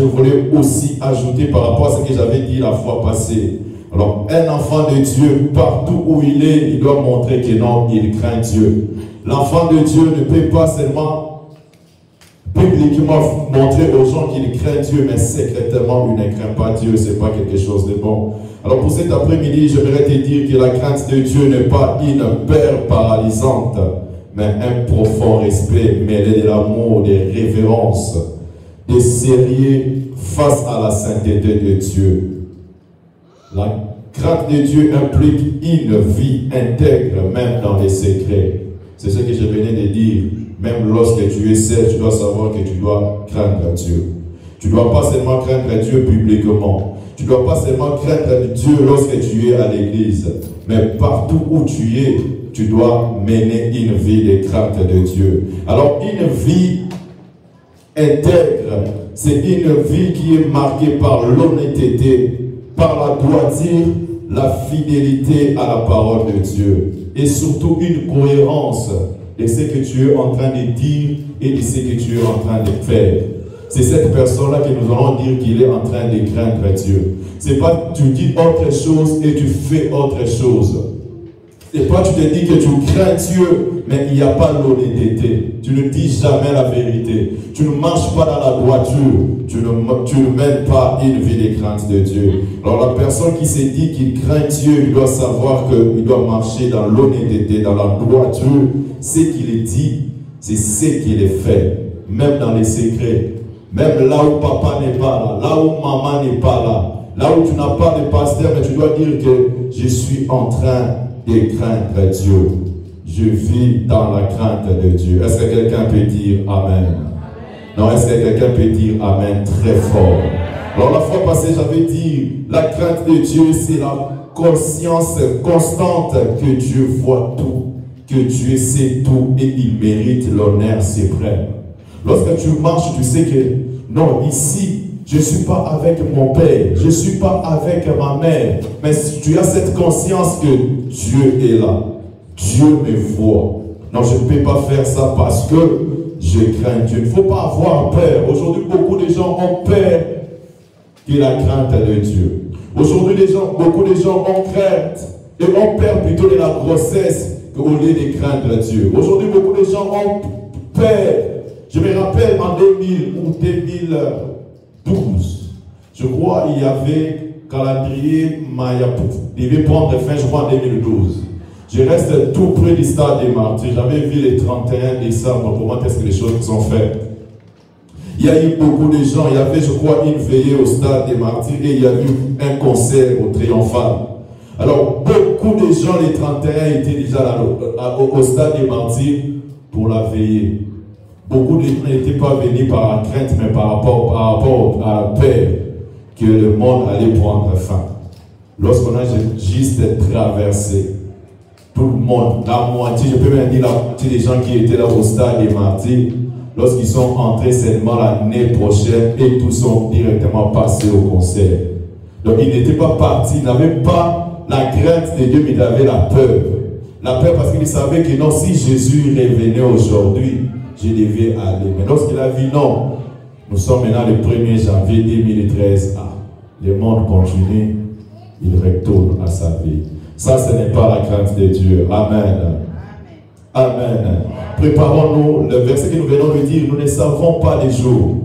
voulais aussi ajouter par rapport à ce que j'avais dit la fois passée. Alors, un enfant de Dieu, partout où il est, il doit montrer que non, il craint Dieu. L'enfant de Dieu ne peut pas seulement publiquement montrer aux gens qu'il craint Dieu, mais secrètement, il ne craint pas Dieu, ce n'est pas quelque chose de bon. Alors pour cet après-midi, j'aimerais te dire que la crainte de Dieu n'est pas une peur paralysante, mais un profond respect mêlé de l'amour, des révérences, des sérieux face à la sainteté de Dieu. La crainte de Dieu implique une vie intègre, même dans les secrets. C'est ce que je venais de dire. Même lorsque tu es seul, tu dois savoir que tu dois craindre Dieu. Tu ne dois pas seulement craindre Dieu publiquement. Tu ne dois pas seulement craindre Dieu lorsque tu es à l'église. Mais partout où tu es, tu dois mener une vie de crainte de Dieu. Alors, une vie intègre, c'est une vie qui est marquée par l'honnêteté, par la droiture, la fidélité à la parole de Dieu. Et surtout une cohérence de ce que tu es en train de dire et de ce que tu es en train de faire. C'est cette personne-là que nous allons dire qu'il est en train de craindre Dieu. C'est pas tu dis autre chose et tu fais autre chose. C'est pas tu te dis que tu crains Dieu, mais il n'y a pas l'honnêteté. Tu ne dis jamais la vérité. Tu ne marches pas dans la droiture. Tu ne mènes pas une vie de crainte de Dieu. Alors la personne qui s'est dit qu'il craint Dieu, il doit savoir qu'il doit marcher dans l'honnêteté, dans la droiture. Ce qu'il dit, c'est ce qu'il est fait. Même dans les secrets. Même là où papa n'est pas là, là où maman n'est pas là, là où tu n'as pas de pasteur, mais tu dois dire que je suis en train de craindre Dieu. Je vis dans la crainte de Dieu. Est-ce que quelqu'un peut dire Amen? Non, est-ce que quelqu'un peut dire Amen très fort? Alors la fois passée, j'avais dit, la crainte de Dieu, c'est la conscience constante que Dieu voit tout, que Dieu sait tout et il mérite l'honneur suprême. Lorsque tu marches, tu sais que non, ici, je ne suis pas avec mon père, je ne suis pas avec ma mère, mais tu as cette conscience que Dieu est là. Dieu me voit. Non, je ne peux pas faire ça parce que je crains Dieu. Il ne faut pas avoir peur. Aujourd'hui, beaucoup de gens ont peur de la crainte de Dieu. Aujourd'hui, beaucoup de gens ont crainte et ont peur plutôt de la grossesse qu'au lieu de craindre Dieu. Aujourd'hui, beaucoup de gens ont peur. Je me rappelle en 2000 ou 2012, je crois il y avait calendrier Maya, il devait prendre fin, je crois en 2012. Je reste tout près du stade des Martyrs. J'avais vu les 31 décembre, comment est-ce que les choses sont faites. Il y a eu beaucoup de gens, il y avait je crois une veillée au stade des Martyrs et il y a eu un concert au Triomphal. Alors beaucoup de gens, les 31 étaient déjà là, au stade des Martyrs pour la veillée. Beaucoup de gens n'étaient pas venus par la crainte, mais par rapport à la peur que le monde allait prendre fin. Lorsqu'on a juste traversé, tout le monde, la moitié, je peux même dire la moitié des gens qui étaient là au stade des Martyrs, lorsqu'ils sont entrés seulement l'année prochaine, et tous sont directement passés au concert. Donc ils n'étaient pas partis, ils n'avaient pas la crainte de Dieu, mais ils avaient la peur. La peur parce qu'ils savaient que non, si Jésus revenait aujourd'hui, je devais aller. Mais lorsqu'il a vu, non, nous sommes maintenant le 1er janvier 2013. Ah, le monde continue, il retourne à sa vie. Ça, ce n'est pas la crainte de Dieu. Amen. Amen. Préparons-nous. Le verset que nous venons de dire, nous ne savons pas les jours.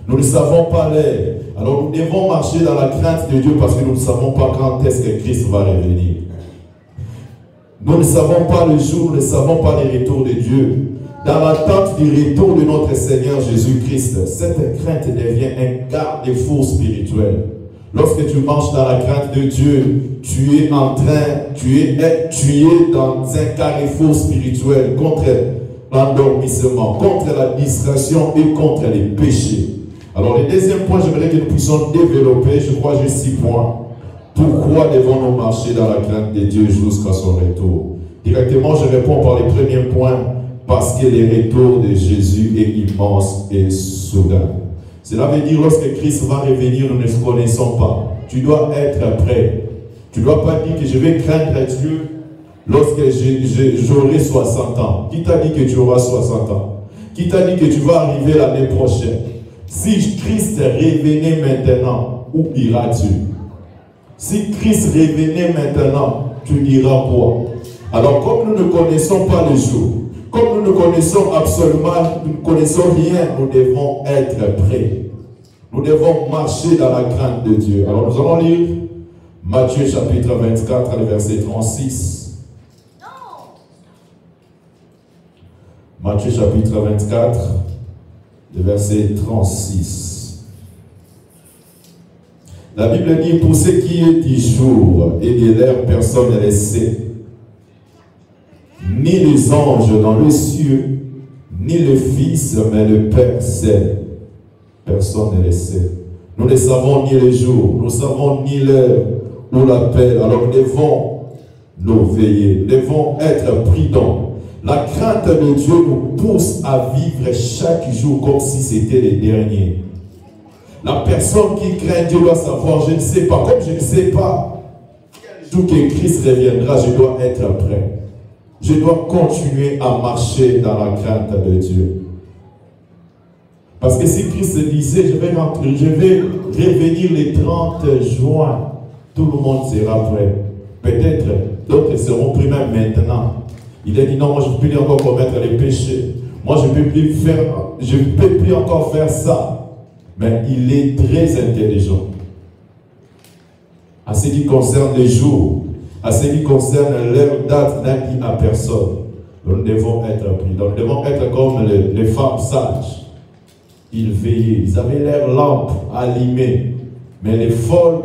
Nous ne savons pas l'heure. Alors nous devons marcher dans la crainte de Dieu parce que nous ne savons pas quand est-ce que Christ va revenir. Nous ne savons pas le jour, nous ne savons pas les retours de Dieu. Dans l'attente du retour de notre Seigneur Jésus-Christ, cette crainte devient un garde-fou spirituel. Lorsque tu marches dans la crainte de Dieu, tu es dans un carrefour spirituel contre l'endormissement, contre la distraction et contre les péchés. Alors le deuxième point, j'aimerais que nous puissions développer, je crois j'ai 6 points. Pourquoi devons-nous marcher dans la crainte de Dieu jusqu'à son retour? Directement, je réponds par les premiers points. Parce que le retour de Jésus est immense et soudain. Cela veut dire lorsque Christ va revenir, nous ne le connaissons pas. Tu dois être prêt. Tu ne dois pas dire que je vais craindre Dieu lorsque j'aurai 60 ans. Qui t'a dit que tu auras 60 ans? Qui t'a dit que tu vas arriver l'année prochaine? Si Christ revenait maintenant, où iras-tu? Si Christ revenait maintenant, tu iras quoi? Alors, comme nous ne connaissons pas le jour, comme nous ne connaissons absolument, nous ne connaissons rien, nous devons être prêts. Nous devons marcher dans la crainte de Dieu. Alors, nous allons lire Matthieu chapitre 24, le verset 36. Matthieu chapitre 24, le verset 36. La Bible dit, pour ce qui est du jour et de l'heure, personne ne le sait. Ni les anges dans les cieux, ni le Fils, mais le Père seul. Personne ne le sait. Nous ne savons ni le jour, nous ne savons ni l'heure ou l'appel. Alors nous devons nous veiller, nous devons être prudents. La crainte de Dieu nous pousse à vivre chaque jour comme si c'était le dernier. La personne qui craint Dieu doit savoir, je ne sais pas, comme je ne sais pas quel jour que Christ reviendra, je dois être prêt. Je dois continuer à marcher dans la crainte de Dieu. Parce que si Christ disait, je vais revenir le 30 juin, tout le monde sera prêt. Peut-être d'autres seront prêts même maintenant. Il a dit non, moi je ne peux plus encore commettre les péchés. Moi je ne peux plus encore faire ça. Mais il est très intelligent. À ce qui concerne les jours, à ce qui concerne l'heure, date, n'a dit à personne. Nous devons être pris. Nous devons être comme les femmes sages. Ils veillaient, ils avaient l'air lampe allumée. Mais les folles,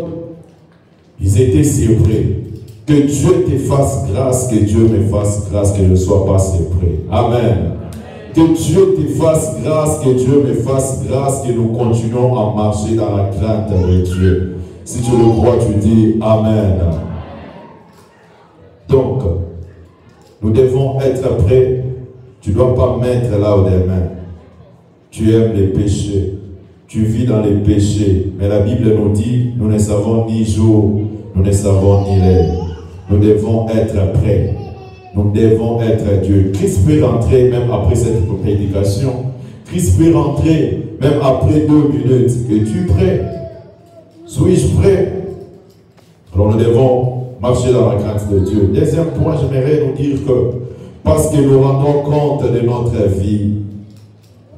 ils étaient surpris. Que Dieu te fasse grâce, que Dieu me fasse grâce, que je ne sois pas surpris. Amen. Que Dieu te fasse grâce, que Dieu me fasse grâce, que nous continuons à marcher dans la crainte de Dieu. Si tu le crois, tu dis Amen. Donc, nous devons être prêts. Tu ne dois pas mettre là où des mains. Tu aimes les péchés. Tu vis dans les péchés. Mais la Bible nous dit, nous ne savons ni jour, nous ne savons ni l'heure. Nous devons être prêts. Nous devons être Dieu. Christ peut rentrer même après cette prédication. Christ peut rentrer même après 2 minutes. Es-tu prêt? Suis-je prêt? Alors nous devons marcher dans la crainte de Dieu. Deuxième point, j'aimerais nous dire que parce que nous rendons compte de notre vie,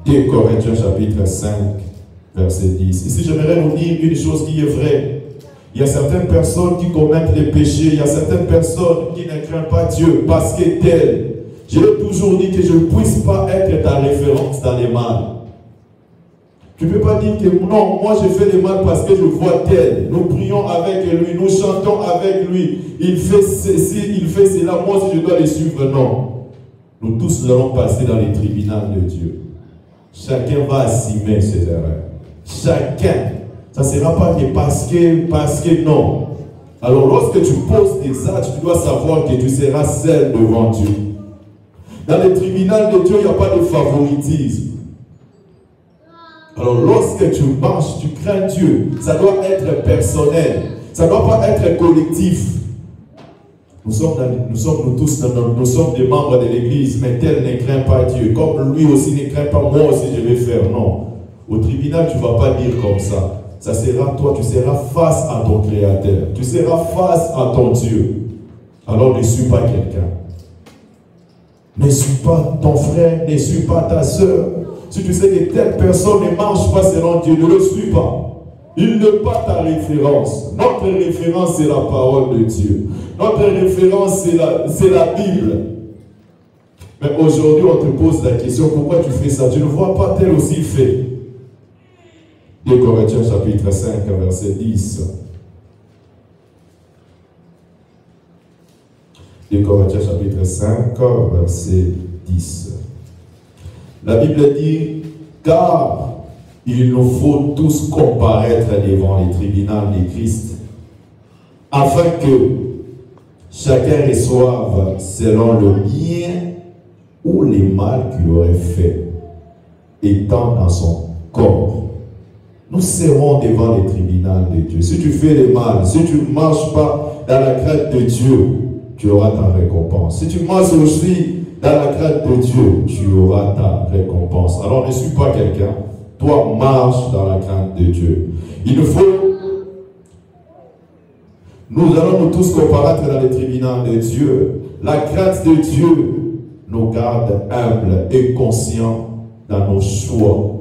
2 Corinthiens chapitre 5, verset 10. Ici, j'aimerais nous dire une chose qui est vraie. Il y a certaines personnes qui commettent les péchés, il y a certaines personnes qui ne craignent pas Dieu parce que tel. Je l'ai toujours dit que je ne puisse pas être ta référence dans les mal. Tu ne peux pas dire que non, moi je fais le mal parce que je vois tel. Nous prions avec lui, nous chantons avec lui. Il fait ceci, il fait cela. Moi si je dois le suivre, non. Nous tous nous allons passer dans les tribunaux de Dieu. Chacun va assumer ses erreurs. Chacun. Ça ne sera pas que parce que non. Alors lorsque tu poses tes actes, tu dois savoir que tu seras seul devant Dieu. Dans les tribunaux de Dieu, il n'y a pas de favoritisme. Alors lorsque tu marches, tu crains Dieu, ça doit être personnel. Ça ne doit pas être collectif. Nous sommes des membres de l'église, mais tel ne craint pas Dieu. Comme lui aussi ne craint pas, moi aussi je vais faire. Non. Au tribunal, tu ne vas pas dire comme ça. Ça sera toi, tu seras face à ton Créateur. Tu seras face à ton Dieu. Alors ne suis pas quelqu'un. Ne suis pas ton frère, ne suis pas ta soeur. Si tu sais que telle personne ne marche pas selon Dieu, ne le suis pas. Il n'est pas ta référence. Notre référence, c'est la parole de Dieu. Notre référence, c'est la Bible. Mais aujourd'hui, on te pose la question, pourquoi tu fais ça? Tu ne vois pas tel aussi fait. 2 Corinthiens chapitre 5, verset 10. 2 Corinthiens chapitre 5, verset 10. La Bible dit, car il nous faut tous comparaître devant les tribunaux de Christ, afin que chacun reçoive selon le bien ou le mal qu'il aurait fait, étant dans son corps. Nous serons devant les tribunaux de Dieu. Si tu fais le mal, si tu ne marches pas dans la crainte de Dieu, tu auras ta récompense. Si tu marches aussi dans la crainte de Dieu, tu auras ta récompense. Alors ne suis pas quelqu'un. Toi, marche dans la crainte de Dieu. Il nous faut... Nous allons nous tous comparaître dans les tribunaux de Dieu. La crainte de Dieu nous garde humbles et conscients dans nos choix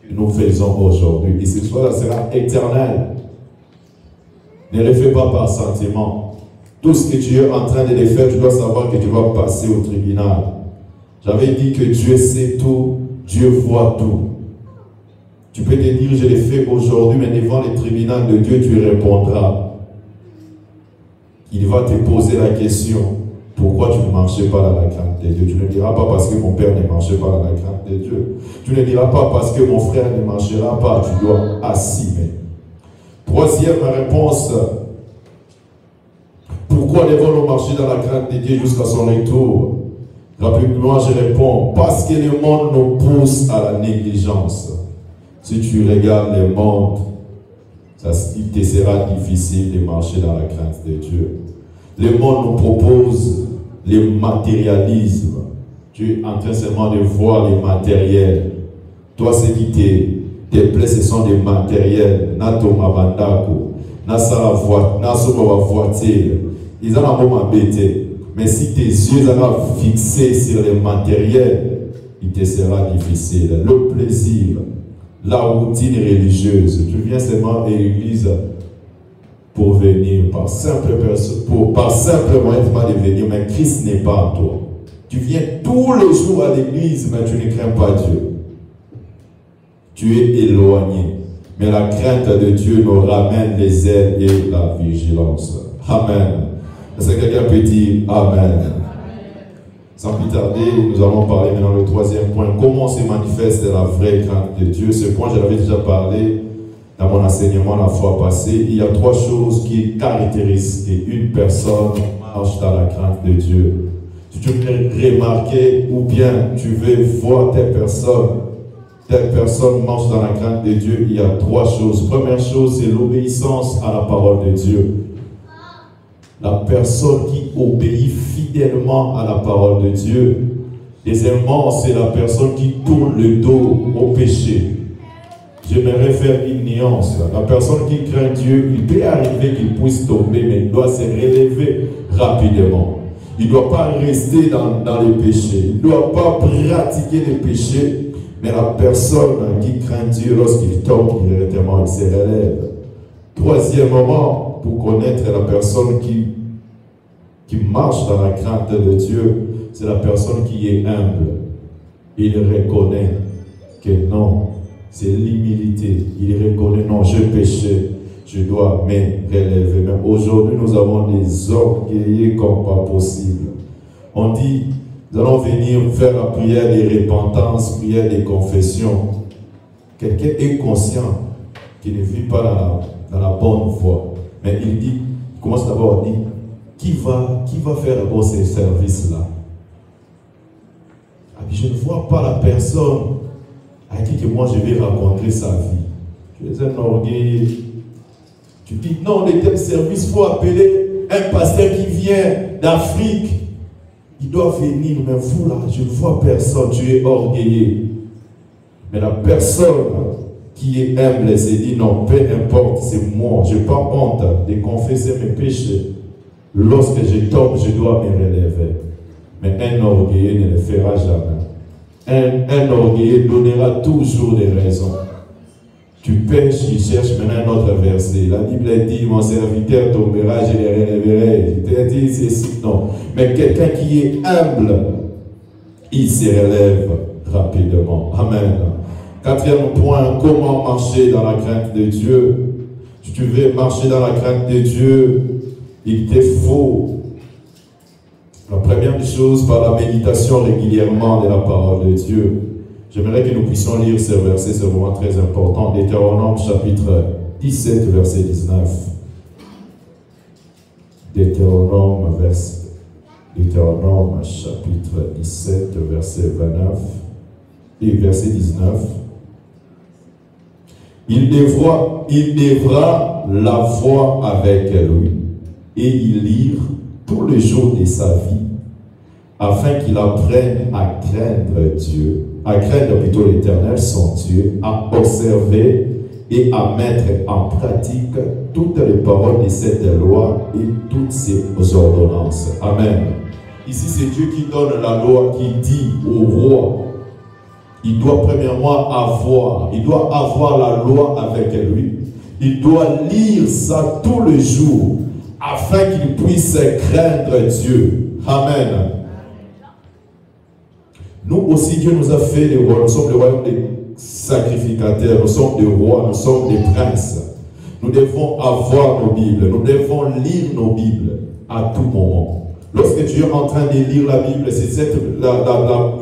que nous faisons aujourd'hui. Et ce choix sera éternel. Ne le fais pas par sentiment. Tout ce que tu es en train de le faire, tu dois savoir que tu vas passer au tribunal. J'avais dit que Dieu sait tout, Dieu voit tout. Tu peux te dire, je l'ai fait aujourd'hui, mais devant les tribunaux de Dieu, tu répondras. Il va te poser la question, pourquoi tu ne marchais pas dans la crainte de Dieu? Tu ne diras pas parce que mon père ne marchait pas dans la crainte de Dieu. Tu ne diras pas parce que mon frère ne marchera pas. Tu dois assumer. Troisième réponse. Pourquoi devons-nous marcher dans la crainte de Dieu jusqu'à son retour? Rapidement, je réponds, parce que le monde nous pousse à la négligence. Si tu regardes le monde, il te sera difficile de marcher dans la crainte de Dieu. Le monde nous propose le matérialisme. Tu es en train seulement de voir les matériels. Toi, ce qui te plaît, ce sont des matériels. Nato mabandako, nasara voiture. Ils ont un moment embêté. Mais si tes yeux sont fixés sur les matériels, il te sera difficile. Le plaisir, la routine religieuse. Tu viens seulement à l'église pour venir, par simple moyen de venir, mais Christ n'est pas en toi. Tu viens tous les jours à l'église, mais tu ne crains pas Dieu. Tu es éloigné. Mais la crainte de Dieu nous ramène les ailes et la vigilance. Amen. Est-ce que quelqu'un peut dire Amen? Sans plus tarder, nous allons parler maintenant du troisième point. Comment se manifeste la vraie crainte de Dieu? Ce point, je l'avais déjà parlé dans mon enseignement la fois passée. Il y a trois choses qui caractérisent une personne marche dans la crainte de Dieu. Si tu veux remarquer ou bien tu veux voir telle personne marche dans la crainte de Dieu, il y a trois choses. Première chose, c'est l'obéissance à la parole de Dieu. La personne qui obéit fidèlement à la parole de Dieu. Deuxièmement, c'est la personne qui tourne le dos au péché. J'aimerais faire une nuance. La personne qui craint Dieu, il peut arriver qu'il puisse tomber, mais il doit se relever rapidement. Il ne doit pas rester dans les péchés. Il ne doit pas pratiquer les péchés. Mais la personne qui craint Dieu, lorsqu'il tombe, directement, il se relève. Troisièmement, pour connaître la personne qui marche dans la crainte de Dieu, c'est la personne qui est humble. Il reconnaît que non, c'est l'humilité. Il reconnaît, non, j'ai péché, je dois me relever. Mais aujourd'hui, nous avons des orgueillés comme pas possible. On dit, nous allons venir faire la prière de repentance, prière de confession. Quelqu'un est conscient qu'il ne vit pas dans la bonne voie. Mais il dit, il commence d'abord à dire, qui va faire d'abord ces services-là? Je ne vois pas la personne à qui que moi je vais raconter sa vie. Tu es un orgueil. Tu dis, non, les tels services, il faut appeler un pasteur qui vient d'Afrique. Il doit venir, mais vous là, je ne vois personne, tu es orgueilleux. Mais la personne qui est humble se dit, non, peu importe, c'est moi, je n'ai pas honte de confesser mes péchés. Lorsque je tombe, je dois me relever. Mais un orgueilleux ne le fera jamais. Un orgueilleux donnera toujours des raisons. Tu pêches, il cherche maintenant un autre verset. La Bible dit, mon serviteur tombera, je le relèverai. Je te dis ceci, non. Mais quelqu'un qui est humble, il se relève rapidement. Amen. Quatrième point, comment marcher dans la crainte de Dieu? Si tu veux marcher dans la crainte de Dieu, il te faut, la première chose, par la méditation régulièrement de la parole de Dieu. J'aimerais que nous puissions lire ce verset, c'est vraiment très important. Deutéronome chapitre 17, verset 19. Deutéronome chapitre 17, verset 29 et verset 19. Il devra la voir avec lui et y lire tous les jours de sa vie, afin qu'il apprenne à craindre Dieu, à craindre plutôt l'Éternel, son Dieu, à observer et à mettre en pratique toutes les paroles de cette loi et toutes ses ordonnances. Amen. Ici, c'est Dieu qui donne la loi, qui dit au roi, il doit premièrement avoir la loi avec lui. Il doit lire ça tous les jours afin qu'il puisse craindre Dieu. Amen. Nous aussi, Dieu nous a fait des rois. Nous sommes le royaume des sacrificateurs. Nous sommes des rois, nous sommes des princes. Nous devons avoir nos Bibles. Nous devons lire nos Bibles à tout moment. Lorsque tu es en train de lire la Bible,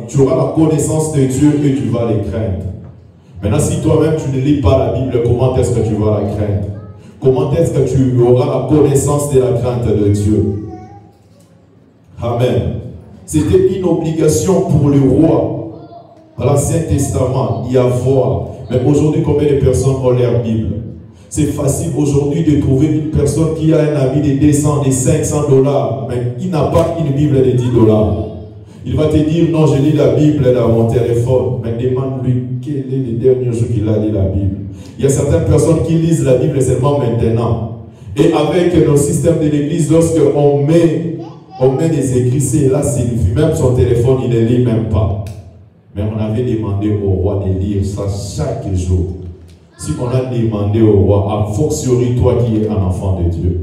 tu auras la connaissance de Dieu et tu vas les craindre. Maintenant, si toi-même tu ne lis pas la Bible, comment est-ce que tu vas la craindre? Comment est-ce que tu auras la connaissance de la crainte de Dieu? Amen. C'était une obligation pour le roi à l'Ancien Testament d'y avoir. Mais aujourd'hui, combien de personnes ont leur Bible? C'est facile aujourd'hui de trouver une personne qui a un habit de 200, de 500 $, mais qui n'a pas une Bible de 10 $. Il va te dire, non, je lis la Bible dans mon téléphone. Mais demande-lui, quel est le dernier jour qu'il a lu la Bible? Il y a certaines personnes qui lisent la Bible seulement maintenant. Et avec nos systèmes de l'église, lorsqu'on met des écrits, c'est là, c'est même son téléphone, il ne lit même pas. Mais on avait demandé au roi de lire ça chaque jour. Si on a demandé au roi, a fortiori toi qui es un enfant de Dieu.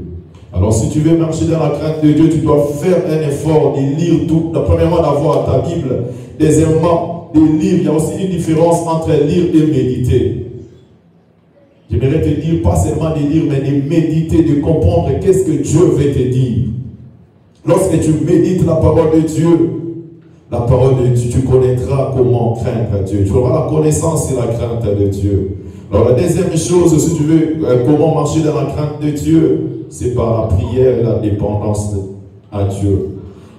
Alors si tu veux marcher dans la crainte de Dieu, tu dois faire un effort de lire tout. Premièrement, d'avoir ta Bible. Deuxièmement, de lire. Il y a aussi une différence entre lire et méditer. J'aimerais te dire, pas seulement de lire, mais de méditer, de comprendre qu'est-ce que Dieu veut te dire. Lorsque tu médites la parole de Dieu, tu connaîtras comment craindre Dieu. Tu auras la connaissance et la crainte de Dieu. Alors la deuxième chose, si tu veux, comment marcher dans la crainte de Dieu, c'est par la prière et la dépendance à Dieu.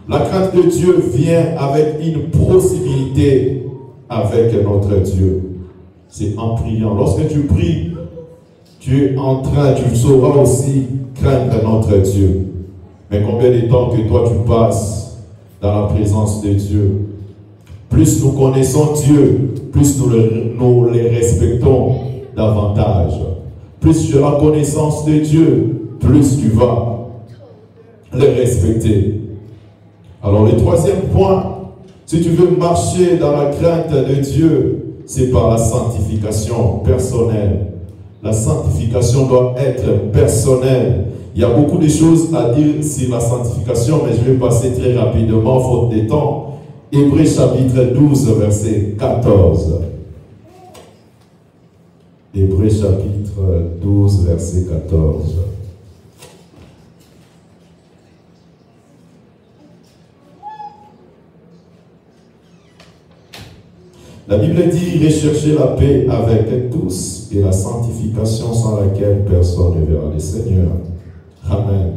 La crainte de Dieu vient avec une proximité avec notre Dieu. C'est en priant. Lorsque tu pries, tu sauras aussi craindre notre Dieu. Mais combien de temps que toi tu passes dans la présence de Dieu? Plus nous connaissons Dieu, plus nous les respectons davantage. Plus tu as la connaissance de Dieu, plus tu vas les respecter. Alors le troisième point, si tu veux marcher dans la crainte de Dieu, c'est par la sanctification personnelle. La sanctification doit être personnelle. Il y a beaucoup de choses à dire sur la sanctification, mais je vais passer très rapidement, faute de temps. Hébreux chapitre 12, verset 14. Hébreux chapitre 12, verset 14. La Bible dit, recherchez la paix avec tous et la sanctification sans laquelle personne ne verra le Seigneur. Amen.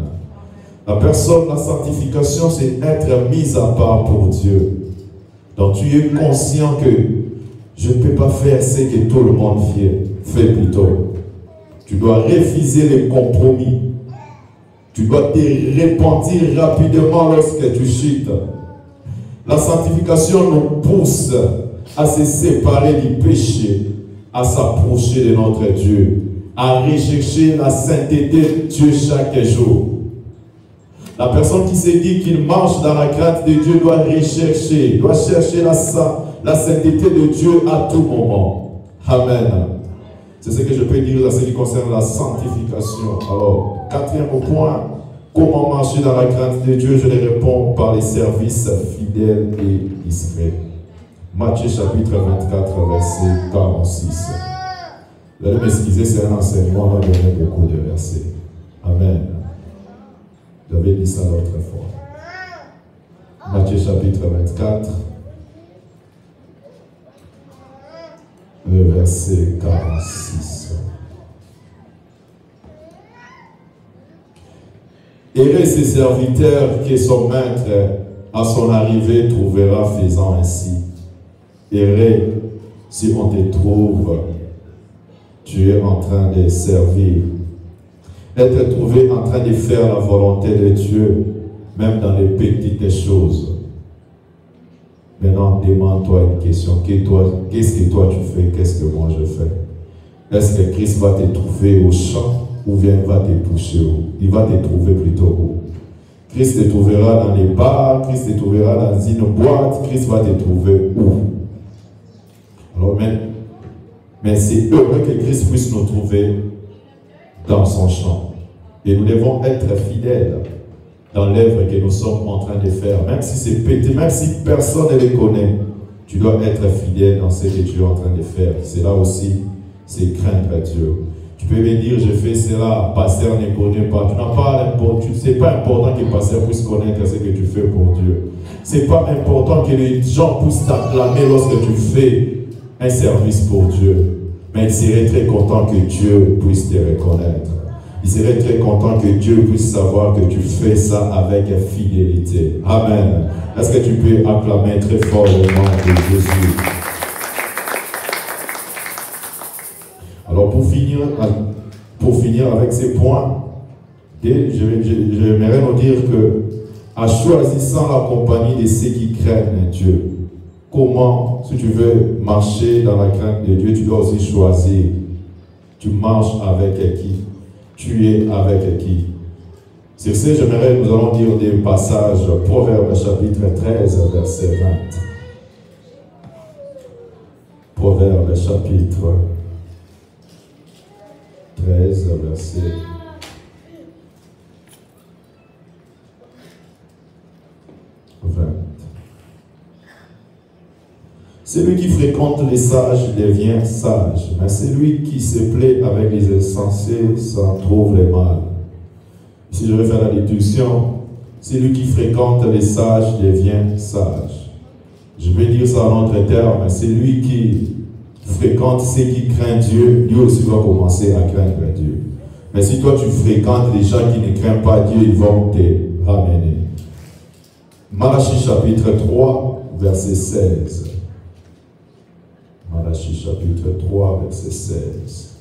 La sanctification, c'est être mis à part pour Dieu. Donc tu es conscient que je ne peux pas faire ce que tout le monde fait plutôt. Tu dois refuser les compromis. Tu dois te repentir rapidement lorsque tu chutes. La sanctification nous pousse à se séparer du péché, à s'approcher de notre Dieu, à rechercher la sainteté de Dieu chaque jour. La personne qui se dit qu'il marche dans la crainte de Dieu doit chercher la sainteté de Dieu à tout moment. Amen. C'est ce que je peux dire à ce qui concerne la sanctification. Alors, quatrième point, comment marcher dans la crainte de Dieu? Je les réponds par les services fidèles et discrets. Matthieu chapitre 24, verset 46. Vous allez m'excuser, c'est un enseignement, on va donner beaucoup de versets. Amen. J'avais dit ça l'autre fois. Matthieu chapitre 24, le verset 46. Heureux ses serviteurs que son maître à son arrivée trouvera faisant ainsi. Heureux si on te trouve, tu es en train de servir. Être trouvé en train de faire la volonté de Dieu, même dans les petites choses. Maintenant, demande-toi une question. Qu'est-ce que toi tu fais? Qu'est-ce que moi je fais? Est-ce que Christ va te trouver au champ ou bien il va te pousser où? Il va te trouver plutôt où? Christ te trouvera dans les bars, Christ te trouvera dans une boîte, Christ va te trouver où? Alors, mais c'est heureux que Christ puisse nous trouver dans son champ. Et nous devons être fidèles dans l'œuvre que nous sommes en train de faire. Même si c'est petit, même si personne ne les connaît, tu dois être fidèle dans ce que tu es en train de faire. C'est là aussi, c'est craindre Dieu. Tu peux me dire, je fais cela, pasteur ne connaît pas. C'est pas important que le pasteur puisse connaître ce que tu fais pour Dieu. C'est pas important que les gens puissent t'acclamer lorsque tu fais un service pour Dieu. Mais il serait très content que Dieu puisse te reconnaître. Il serait très content que Dieu puisse savoir que tu fais ça avec fidélité. Amen. Est-ce que tu peux acclamer très fort le nom de Jésus? Alors pour finir avec ces points, j'aimerais nous dire que en choisissant la compagnie de ceux qui craignent Dieu, comment, si tu veux marcher dans la crainte de Dieu, tu dois aussi choisir. Tu marches avec qui? Tu es avec qui? Sur ce, j'aimerais, nous allons dire des passages, Proverbes chapitre 13, verset 20. Proverbes chapitre 13, verset 20. Celui qui fréquente les sages devient sage, mais celui qui se plaît avec les insensés s'en trouve les mal. Si je vais faire la déduction, celui qui fréquente les sages devient sage. Je vais dire ça en autre terme, celui qui fréquente ceux qui craignent Dieu, lui aussi va commencer à craindre Dieu. Mais si toi tu fréquentes les gens qui ne craignent pas Dieu, ils vont te ramener. Malachie chapitre 3, verset 16. Malachie chapitre 3, verset 16.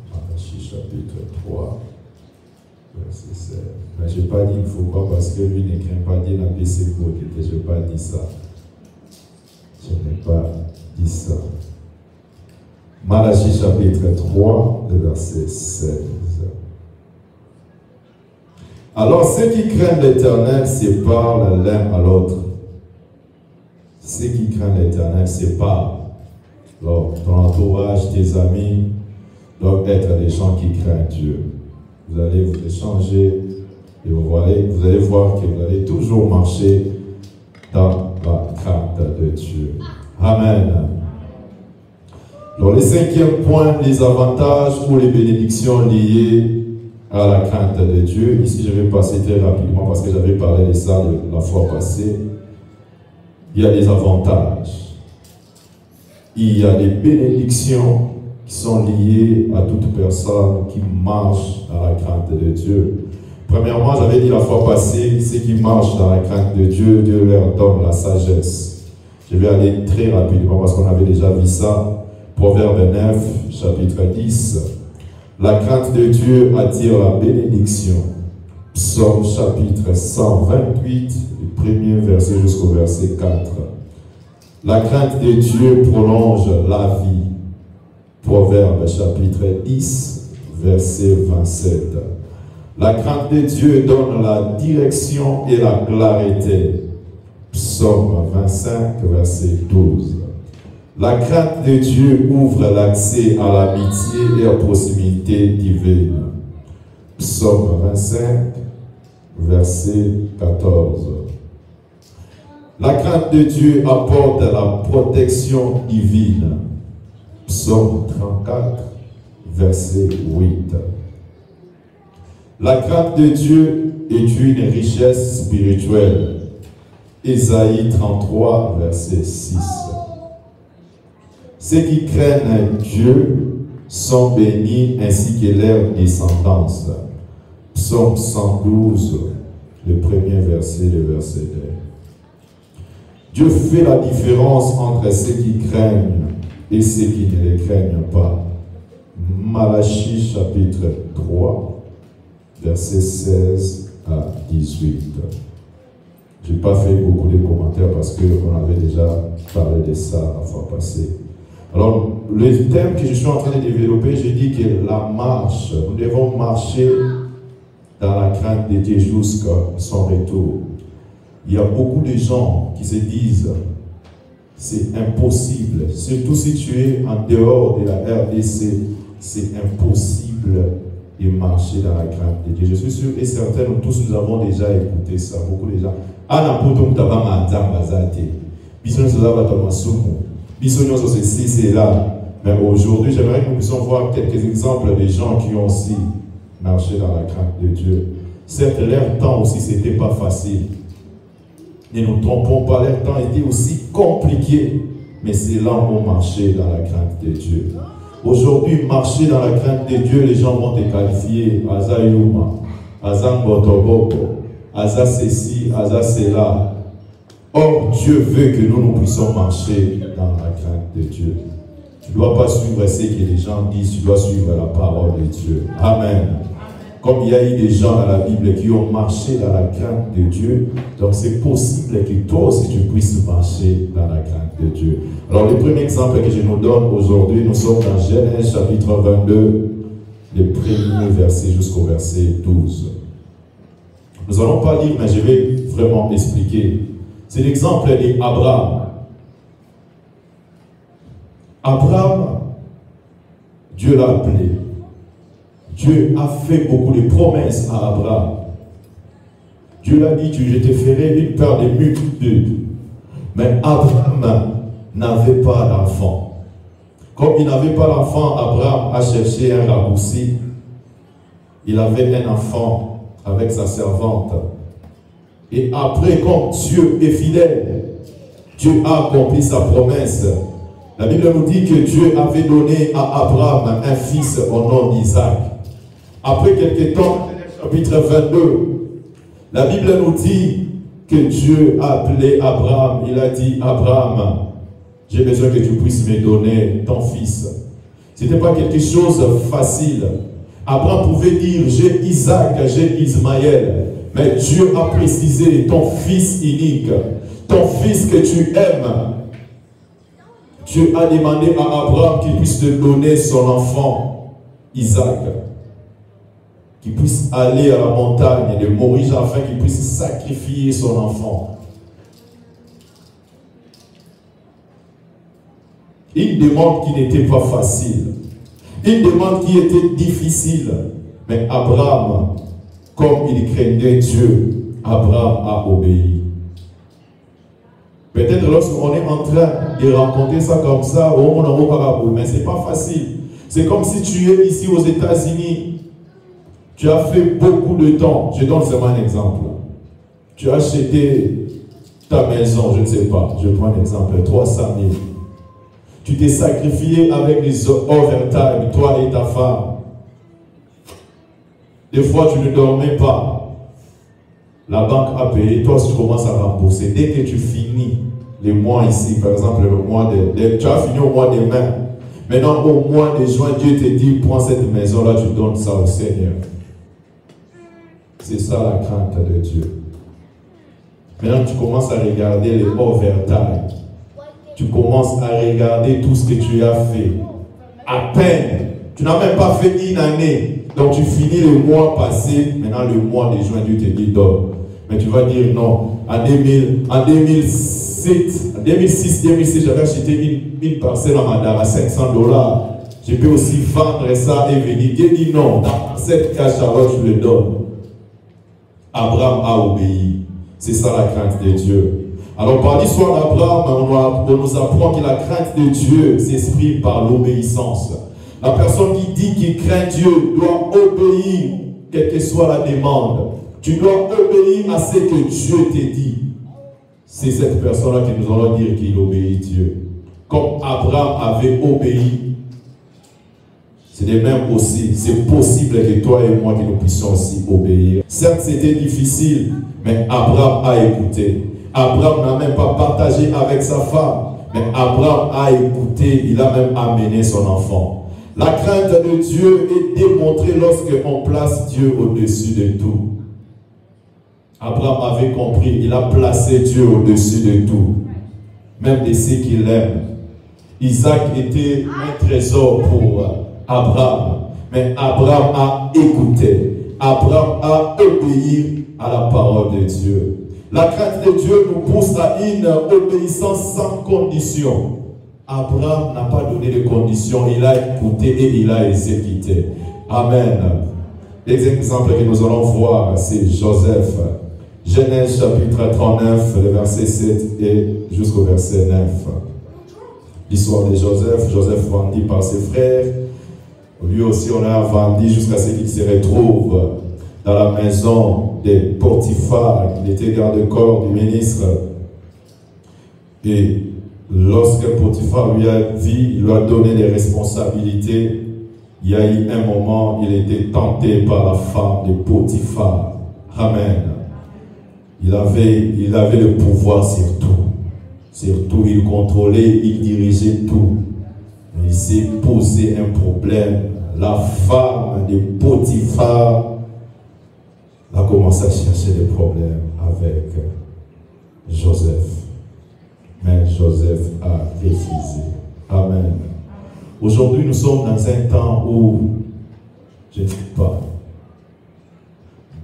Malachie chapitre 3, verset 16. Mais je n'ai pas dit qu'il ne faut pas parce que lui ne craint pas Dieu, la baissé pour que je n'ai pas dit ça. Je n'ai pas dit ça. Malachie chapitre 3, verset 16. Alors ceux qui craignent l'Éternel se parlent l'un à l'autre. Ceux qui craignent l'Éternel se parlent. Alors, ton entourage, tes amis, doivent être des gens qui craignent Dieu. Vous allez vous échanger et vous allez voir que vous allez toujours marcher dans la crainte de Dieu. Amen. Alors, le cinquième point, les avantages ou les bénédictions liées à la crainte de Dieu. Ici, je vais passer très rapidement parce que j'avais parlé de ça la fois passée. Il y a des avantages. Il y a des bénédictions qui sont liées à toute personne qui marche dans la crainte de Dieu. Premièrement, j'avais dit la fois passée, ceux qui marchent dans la crainte de Dieu, Dieu leur donne la sagesse. Je vais aller très rapidement parce qu'on avait déjà vu ça. Proverbe 9, chapitre 10. La crainte de Dieu attire la bénédiction. Psaume chapitre 128, le premier verset jusqu'au verset 4. La crainte de Dieu prolonge la vie. Proverbe chapitre 10, verset 27. La crainte de Dieu donne la direction et la clarté. Psaume 25, verset 12. La crainte de Dieu ouvre l'accès à l'amitié et à la proximité divine. Psaume 25, verset 14. La crainte de Dieu apporte la protection divine. Psaume 34, verset 8. La crainte de Dieu est une richesse spirituelle. Ésaïe 33, verset 6. Ceux qui craignent Dieu sont bénis ainsi que leur descendance. Psaume 112, le premier verset, le verset 2. Dieu fait la différence entre ceux qui craignent et ceux qui ne les craignent pas. Malachie chapitre 3, verset 16 à 18. Je n'ai pas fait beaucoup de commentaires parce qu'on avait déjà parlé de ça la fois passée. Alors, le thème que je suis en train de développer, j'ai dit que la marche, nous devons marcher dans la crainte de Dieu jusqu'à son retour. Il y a beaucoup de gens qui se disent c'est impossible, surtout si tu es en dehors de la RDC, c'est impossible de marcher dans la crainte de Dieu. Je suis sûr et certain, nous tous nous avons déjà écouté ça, beaucoup de gens. Ceci, c'est là. Mais aujourd'hui, j'aimerais que nous puissions voir quelques exemples de gens qui ont aussi marché dans la crainte de Dieu. Certes, leur temps aussi, ce n'était pas facile. Ne nous trompons pas, leur temps était aussi compliqué. Mais c'est là où on marchait dans la crainte de Dieu. Aujourd'hui, marcher dans la crainte de Dieu, les gens vont te qualifier Aza Yuma, Aza Mbotoboko, Aza ceci, Aza cela. Or, Dieu veut que nous puissions marcher dans la crainte de Dieu. Tu ne dois pas suivre ce que les gens disent, tu dois suivre la parole de Dieu. Amen. Comme il y a eu des gens dans la Bible qui ont marché dans la crainte de Dieu, donc c'est possible que toi aussi tu puisses marcher dans la crainte de Dieu. Alors le premier exemple que je nous donne aujourd'hui, nous sommes dans Genèse chapitre 22, le premier verset jusqu'au verset 12. Nous n'allons pas lire, mais je vais vraiment expliquer. C'est l'exemple d'Abraham. Abraham, Dieu l'a appelé. Dieu a fait beaucoup de promesses à Abraham. Dieu l'a dit, je te ferai une paire de multitudes. Mais Abraham n'avait pas d'enfant. Comme il n'avait pas d'enfant, Abraham a cherché un raccourci. Il avait un enfant avec sa servante. Et après, comme Dieu est fidèle, Dieu a accompli sa promesse. La Bible nous dit que Dieu avait donné à Abraham un fils au nom d'Isaac. Après quelques temps, chapitre 22, la Bible nous dit que Dieu a appelé Abraham. Il a dit, Abraham, j'ai besoin que tu puisses me donner ton fils. Ce n'était pas quelque chose de facile. Abraham pouvait dire, j'ai Isaac, j'ai Ismaël. Mais Dieu a précisé ton fils unique, ton fils que tu aimes. Dieu a demandé à Abraham qu'il puisse te donner son enfant, Isaac. Qu'il puisse aller à la montagne de Moriah afin qu'il puisse sacrifier son enfant. Une demande qui n'était pas facile. Une demande qui était difficile. Mais Abraham, comme il craignait Dieu, Abraham a obéi. Peut-être lorsqu'on est en train de raconter ça comme ça, mais ce n'est pas facile. C'est comme si tu es ici aux États-Unis. Tu as fait beaucoup de temps. Je donne seulement un exemple. Tu as acheté ta maison, je ne sais pas. Je prends un exemple, 300 000. Tu t'es sacrifié avec les overtime, toi et ta femme. Des fois, tu ne dormais pas. La banque a payé, toi, tu commences à rembourser. Dès que tu finis les mois ici, par exemple, le mois tu as fini au mois de mai. Maintenant, au mois de juin, Dieu te dit, prends cette maison-là, tu donnes ça au Seigneur. C'est ça la crainte de Dieu. Maintenant, tu commences à regarder les overtime. Tu commences à regarder tout ce que tu as fait. À peine. Tu n'as même pas fait une année. Donc tu finis le mois passé. Maintenant, le mois de juin, Dieu te dit donne. Mais tu vas dire non. En 2006, j'avais acheté une parcelle à Madara à $500. Je peux aussi vendre ça et venir. Dieu dit non. Dans cette cache alors je le donne. Abraham a obéi. C'est ça la crainte de Dieu. Alors par l'histoire d'Abraham, on nous apprend que la crainte de Dieu s'exprime par l'obéissance. La personne qui dit qu'il craint Dieu doit obéir, quelle que soit la demande. Tu dois obéir à ce que Dieu te dit. C'est cette personne-là que nous allons dire qu'il obéit Dieu. Comme Abraham avait obéi, c'est de même aussi, c'est possible que toi et moi que nous puissions aussi obéir. Certes, c'était difficile, mais Abraham a écouté. Abraham n'a même pas partagé avec sa femme, mais Abraham a écouté, il a même amené son enfant. La crainte de Dieu est démontrée lorsqu'on place Dieu au-dessus de tout. Abraham avait compris, il a placé Dieu au-dessus de tout, même de ce qu'il aime. Isaac était un trésor pour Abraham, mais Abraham a écouté, Abraham a obéi à la parole de Dieu. La crainte de Dieu nous pousse à une obéissance sans condition. Abraham n'a pas donné de conditions, il a écouté et il a exécuté. Amen. Les exemples que nous allons voir, c'est Joseph. Genèse chapitre 39, le verset 7 et jusqu'au verset 9. L'histoire de Joseph. Joseph vendit par ses frères. Lui aussi, on a vendu jusqu'à ce qu'il se retrouve dans la maison de Potiphar. Il était garde-corps du ministre. Et lorsque Potiphar lui a vu, il lui a donné des responsabilités. Il y a eu un moment, il était tenté par la femme de Potiphar. Amen. Il avait le pouvoir sur tout. Surtout, il contrôlait, il dirigeait tout. Il s'est posé un problème. La femme de Potiphar a commencé à chercher des problèmes avec Joseph. Mais Joseph a refusé. Amen. Aujourd'hui, nous sommes dans un temps où, je ne sais pas,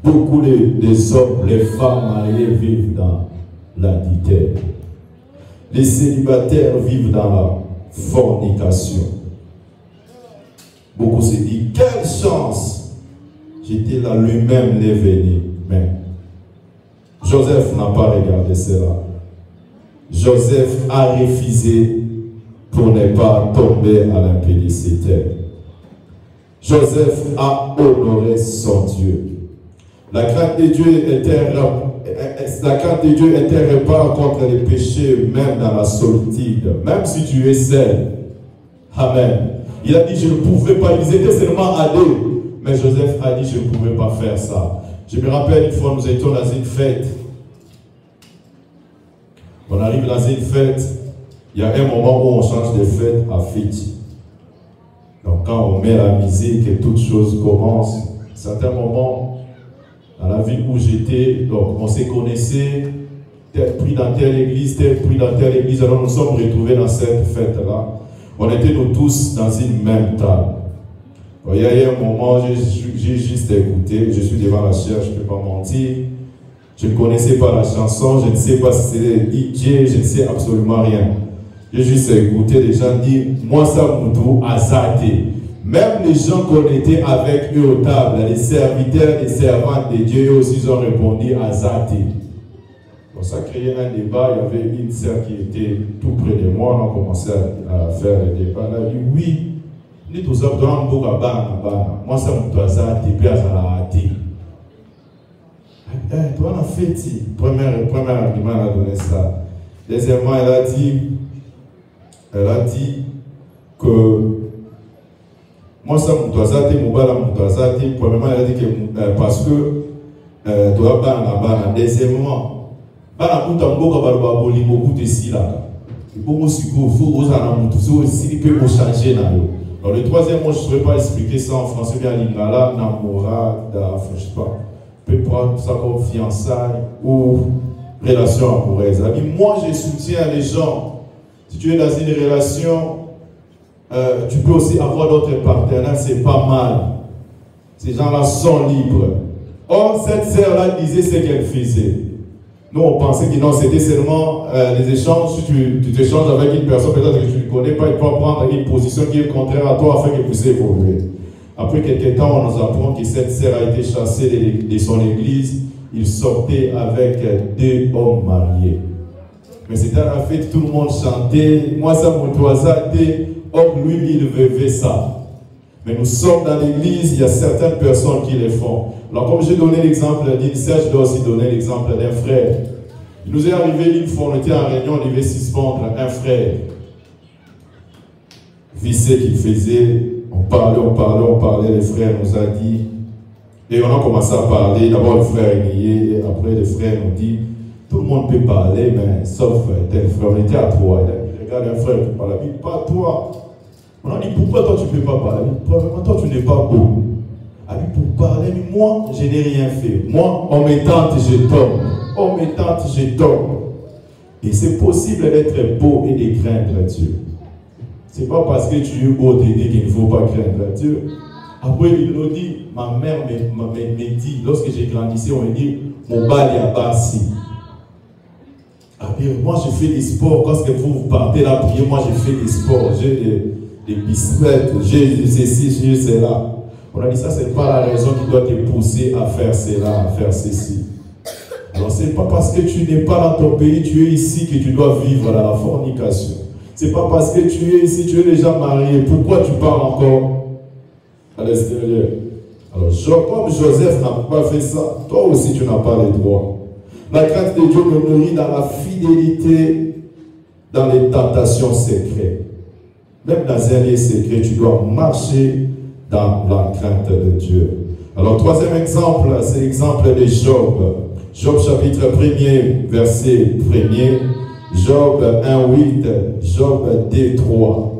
beaucoup des hommes, les femmes mariées vivent dans l'adultère. Les célibataires vivent dans la fornication. Beaucoup se disent, quelle chance! J'étais là, lui-même les venu. Mais Joseph n'a pas regardé cela. Joseph a refusé pour ne pas tomber à l'impudicité. Joseph a honoré son Dieu. La crainte de Dieu était répare contre les péchés, même dans la solitude, même si tu es seul. Amen. Il a dit, je ne pouvais pas, ils étaient seulement à deux. Mais Joseph a dit, je ne pouvais pas faire ça. Je me rappelle une fois, nous étions dans une fête. On arrive dans une fête, il y a un moment où on change de fête à Fidji. Donc quand on met la musique et toutes choses commencent, à certains moments, dans la ville où j'étais, donc on s'est connaissé, tel pris dans telle église, tel pris dans telle église, alors nous sommes retrouvés dans cette fête-là. On était nous tous dans une même table. Il y a eu un moment, j'ai juste écouté, je suis devant la chair, je ne peux pas mentir. Je ne connaissais pas la chanson, je ne sais pas si c'était DJ, je ne sais absolument rien. J'ai juste écouté les gens dire, moi ça m'oudou azadé. Même les gens qu'on était avec eux aux tables, les serviteurs et servantes de Dieu, eux aussi ils ont répondu azadé. Donc ça créait un débat, il y avait une sœur qui était tout près de moi, on a commencé à faire le débat. Elle a dit, oui, nous tous ça, moi ça m'oudou azadé, puis azadé. Toi, on a fait, premier argument, elle a donné ça. Deuxièmement, elle a dit que moi, ça m'a zate, premièrement, elle a dit que parce que toi, deuxièmement, le troisième mot, je ne saurais pas expliquer ça en français, bien lingala, namora, je ne sais pas. Peut prendre ça comme fiançailles ou relation amoureuse. Moi, je soutiens les gens. Si tu es dans une relation, tu peux aussi avoir d'autres partenaires, c'est pas mal. Ces gens-là sont libres. Or, cette sœur-là disait ce qu'elle faisait. Nous, on pensait que non, c'était seulement les échanges. Si tu t'échanges avec une personne, peut-être que tu ne connais pas, il faut prendre une position qui est contraire à toi afin qu'elle puisse évoluer. Après quelques temps, on nous apprend que cette sœur a été chassée de son église. Il sortait avec deux hommes mariés. Mais c'était à la fête, tout le monde chantait. Moi, ça m'entoisait. Or, lui, il vivait ça. Mais nous sommes dans l'église, il y a certaines personnes qui le font. Alors, comme j'ai donné l'exemple d'une sœur, je dois aussi donner l'exemple d'un frère. Il nous est arrivé une fois, on était en réunion, on devait suspendre un frère. Vu ce qu'il faisait, on parlait, le frère nous a dit, et on a commencé à parler, d'abord le frère est nié, et après le frère nous dit, tout le monde peut parler, mais sauf tel frère, on était à trois. Il regarde un frère qui parle, il dit, pas toi. On a dit, pourquoi toi tu ne peux pas parler? Premièrement, toi tu n'es pas beau. Pour parler, mais moi, je n'ai rien fait. Moi, on me tente, je tombe. On me tente, je tombe. Et c'est possible d'être beau et de craindre Dieu. Ce n'est pas parce que tu es beau de dire qu'il ne faut pas craindre Dieu. Après, il nous dit, ma mère me dit, lorsque j'ai grandi, on me dit, mon bal est à Bassi. Moi, je fais des sports. Lorsque vous partez là, prier, moi, je fais des sports. J'ai des biscuits, j'ai ceci, j'ai cela. On a dit ça, ce n'est pas la raison qui doit te pousser à faire cela, à faire ceci. Alors, ce n'est pas parce que tu n'es pas dans ton pays, tu es ici, que tu dois vivre dans la fornication. Ce n'est pas parce que tu es ici, tu es déjà marié. Pourquoi tu pars encore à l'extérieur? Alors, comme Joseph n'a pas fait ça, toi aussi, tu n'as pas le droit. La crainte de Dieu me nourrit dans la fidélité, dans les tentations secrètes. Même dans un lieu secret, tu dois marcher dans la crainte de Dieu. Alors, troisième exemple, c'est l'exemple de Job. Job chapitre 1er, verset 1er. Job 1:8, Job 2:3.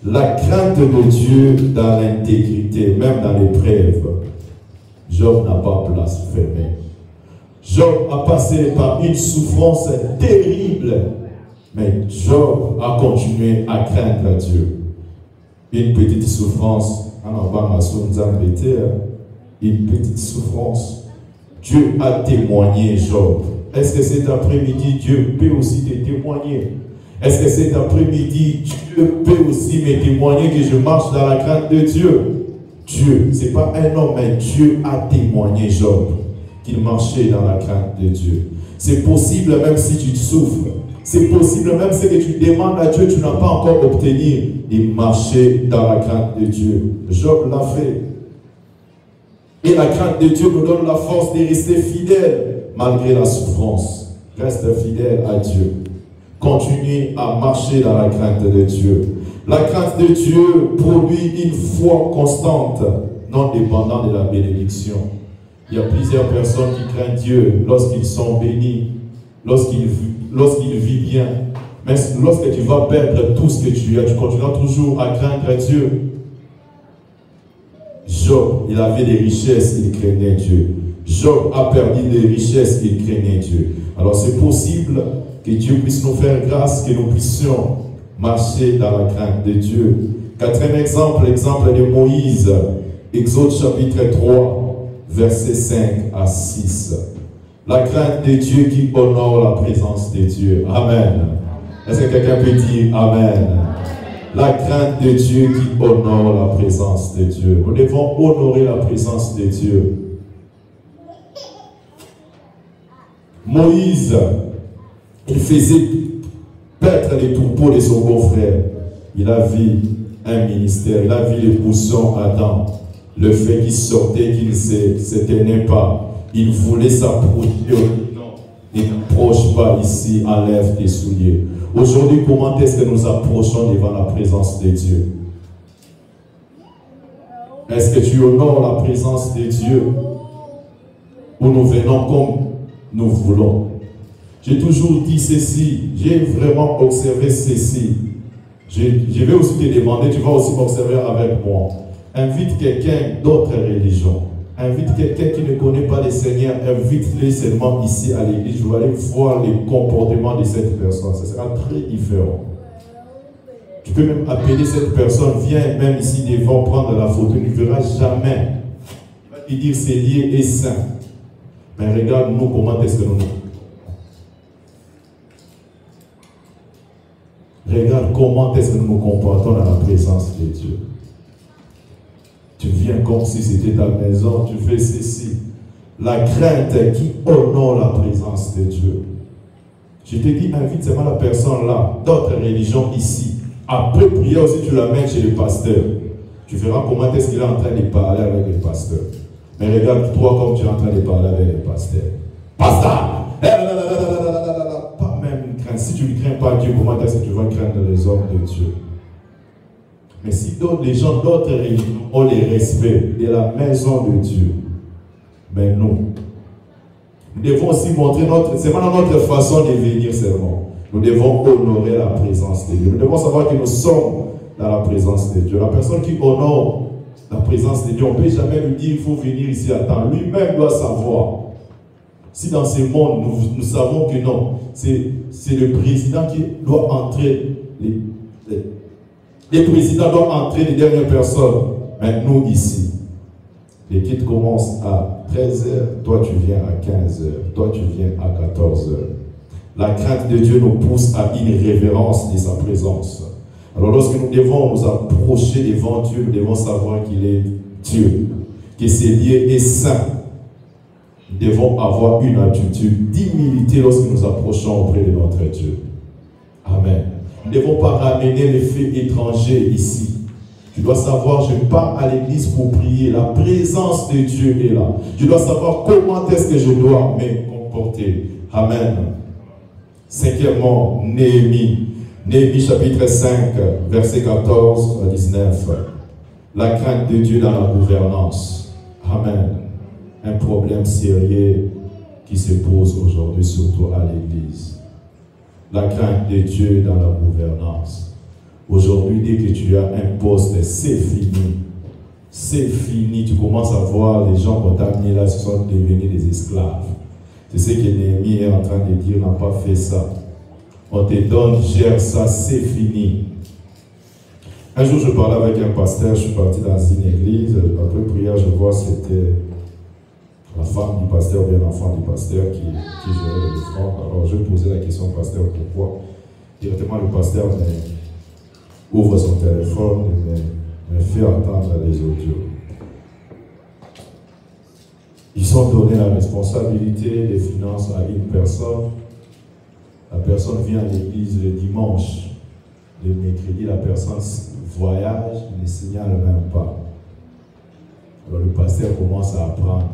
La crainte de Dieu dans l'intégrité, même dans l'épreuve. Job n'a pas blasphémé. Job a passé par une souffrance terrible, mais Job a continué à craindre Dieu. Une petite souffrance, une petite souffrance. Dieu a témoigné Job. Est-ce que cet après-midi, Dieu peut aussi te témoigner? Est-ce que cet après-midi, Dieu peut aussi me témoigner que je marche dans la crainte de Dieu? Dieu, ce n'est pas un homme, mais Dieu a témoigné Job qu'il marchait dans la crainte de Dieu. C'est possible même si tu souffres. C'est possible même si tu demandes à Dieu, tu n'as pas encore obtenu de marcher dans la crainte de Dieu. Job l'a fait. Et la crainte de Dieu nous donne la force de rester fidèle malgré la souffrance. Reste fidèle à Dieu. Continue à marcher dans la crainte de Dieu. La crainte de Dieu produit une foi constante, non dépendant de la bénédiction. Il y a plusieurs personnes qui craignent Dieu lorsqu'ils sont bénis, lorsqu'ils vivent bien. Mais lorsque tu vas perdre tout ce que tu as, tu continueras toujours à craindre Dieu. Job, il avait des richesses, il craignait Dieu. Job a perdu des richesses, il craignait Dieu. Alors c'est possible que Dieu puisse nous faire grâce, que nous puissions marcher dans la crainte de Dieu. Quatrième exemple, l'exemple de Moïse. Exode chapitre 3, versets 5 à 6. La crainte de Dieu qui honore la présence de Dieu. Amen. Est-ce que quelqu'un peut dire Amen? La crainte de Dieu qui honore la présence de Dieu. Nous devons honorer la présence de Dieu. Moïse, il faisait paître les troupeaux de son beau-frère. Il a vu un ministère, il a vu les boussons Adam. Le fait qu'il sortait, qu'il ne se tenait pas. Il voulait s'approcher. Non, il n'approche pas ici, enlève tes souliers. Aujourd'hui, comment est-ce que nous approchons devant la présence de Dieu? Est-ce que tu honores la présence de Dieu? Ou nous venons comme nous voulons? J'ai toujours dit ceci, j'ai vraiment observé ceci. Je vais aussi te demander, tu vas aussi m'observer avec moi. Invite quelqu'un d'autre religion. Invite quelqu'un qui ne connaît pas le Seigneur, invite-le seulement ici à l'église. Vous allez voir les comportements de cette personne. Ce sera très différent. Tu peux même appeler cette personne, viens même ici devant prendre la photo, il ne verra jamais. Il va te dire c'est lié et saint. Mais regarde nous comment est-ce que nous regarde comment est-ce que nous nous comportons dans la présence de Dieu. Tu viens comme si c'était ta maison, tu fais ceci. La crainte qui honore la présence de Dieu. Je te dis, invite seulement la personne là, d'autres religions ici. Après prière aussi, tu l'amènes chez le pasteur. Tu verras comment est-ce qu'il est en train de parler avec le pasteur. Mais regarde toi comme tu es en train de parler avec le pasteur. Pasteur! Pas même crainte. Si tu ne crains pas Dieu, comment est-ce que tu vas craindre les hommes de Dieu? Mais si les gens d'autres religions ont le respect de la maison de Dieu, mais nous devons aussi montrer c'est maintenant notre façon de venir seulement. Nous devons honorer la présence de Dieu. Nous devons savoir que nous sommes dans la présence de Dieu. La personne qui honore la présence présence de Dieu. On ne peut jamais lui dire, il faut venir ici à temps. Lui-même doit savoir. Si dans ce monde, nous savons que non, c'est le président qui doit entrer, les présidents doivent entrer les dernières personnes. Mais nous ici, les kits commencent à 13h, toi tu viens à 15h, toi tu viens à 14h. La crainte de Dieu nous pousse à une révérence de sa présence. Alors lorsque nous devons nous approcher devant Dieu, nous devons savoir qu'il est Dieu, que ses lieux est saint. Nous devons avoir une attitude d'humilité lorsque nous approchons auprès de notre Dieu. Amen. Nous ne devons pas ramener les faits étrangers ici. Tu dois savoir, je pars à l'église pour prier. La présence de Dieu est là. Je dois savoir comment est-ce que je dois me comporter. Amen. Cinquièmement, Néhémie. Néhémie chapitre 5, verset 14 à 19. La crainte de Dieu dans la gouvernance. Amen. Un problème sérieux qui se pose aujourd'hui, surtout à l'église. La crainte de Dieu dans la gouvernance. Aujourd'hui, dès que tu as un poste, c'est fini. C'est fini. Tu commences à voir les gens qu'on t'a mis là, ce sont devenus des esclaves. C'est ce que Néhémie est en train de dire, n'a pas fait ça. On te donne, gère ça, c'est fini. Un jour, je parlais avec un pasteur, je suis parti dans une église. Après prière, je vois c'était la femme du pasteur, ou bien l'enfant du pasteur qui gérait le offrande. Alors, je posais la question au pasteur, pourquoi? Directement, le pasteur ouvre son téléphone et me fait entendre les audios. Ils ont donné la responsabilité des finances à une personne. La personne vient à l'église le dimanche. Le mercredi, la personne voyage, ne signale même pas. Alors le pasteur commence à apprendre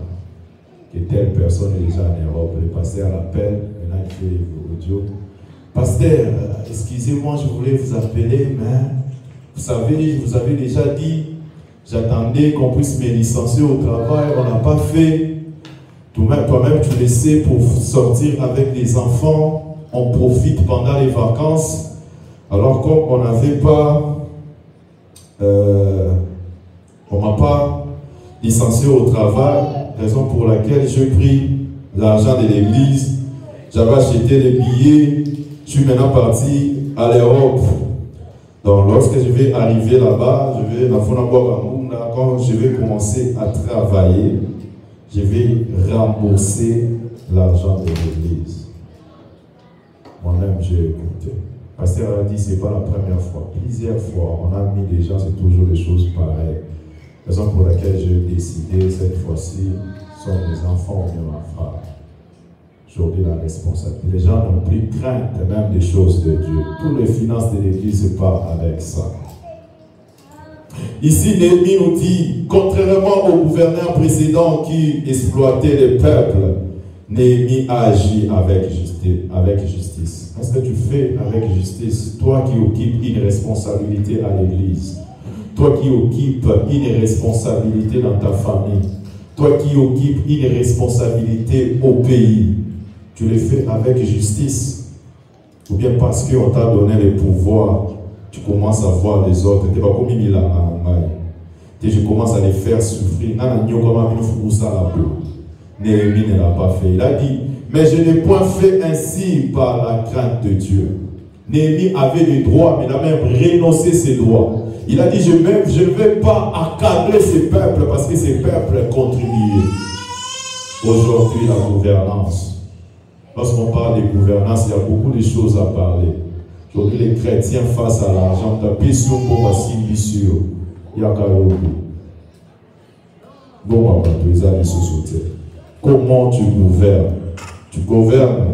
que telle personne est déjà en Europe. Le pasteur l'appelle, maintenant il fait l'audio. Pasteur, excusez-moi, je voulais vous appeler, mais vous savez, je vous avais déjà dit, j'attendais qu'on puisse me licencier au travail, on n'a pas fait. Toi-même, tu le sais, pour sortir avec les enfants, on profite pendant les vacances. Alors, comme on n'avait pas, on m'a pas licencié au travail, raison pour laquelle j'ai pris l'argent de l'église, j'avais acheté les billets, je suis maintenant parti à l'Europe. Donc, lorsque je vais arriver là-bas, quand je vais commencer à travailler, je vais rembourser l'argent de l'église. Moi-même, j'ai écouté. Le pasteur a dit, ce n'est pas la première fois. Plusieurs fois, on a mis des gens, c'est toujours des choses pareilles. La raison pour laquelle j'ai décidé, cette fois-ci, sont mes enfants ou bien ma femme. Aujourd'hui, la responsabilité. Les gens n'ont plus crainte même des choses de Dieu. Toutes les finances de l'église se partent avec ça. Ici, Néhémie nous dit, contrairement au gouverneur précédent qui exploitait les peuples, Néhémie a agi avec justice. Qu'est-ce que tu fais avec justice? Toi qui occupes une responsabilité à l'église, toi qui occupes une responsabilité dans ta famille, toi qui occupes une responsabilité au pays, tu le fais avec justice? Ou bien parce qu'on t'a donné le pouvoir, tu commences à voir les autres. Tu vas comme il a et je commence à les faire souffrir. Néhémie ne l'a pas fait. Il a dit, mais je n'ai point fait ainsi par la crainte de Dieu. Néhémie avait des droits, mais il a même renoncé ses droits. Il a dit, je ne vais pas accabler ces peuples parce que ces peuples contribuent. Aujourd'hui, la gouvernance. Lorsqu'on parle de gouvernance, il y a beaucoup de choses à parler. Aujourd'hui, les chrétiens face à l'argent, comment tu gouvernes? Tu gouvernes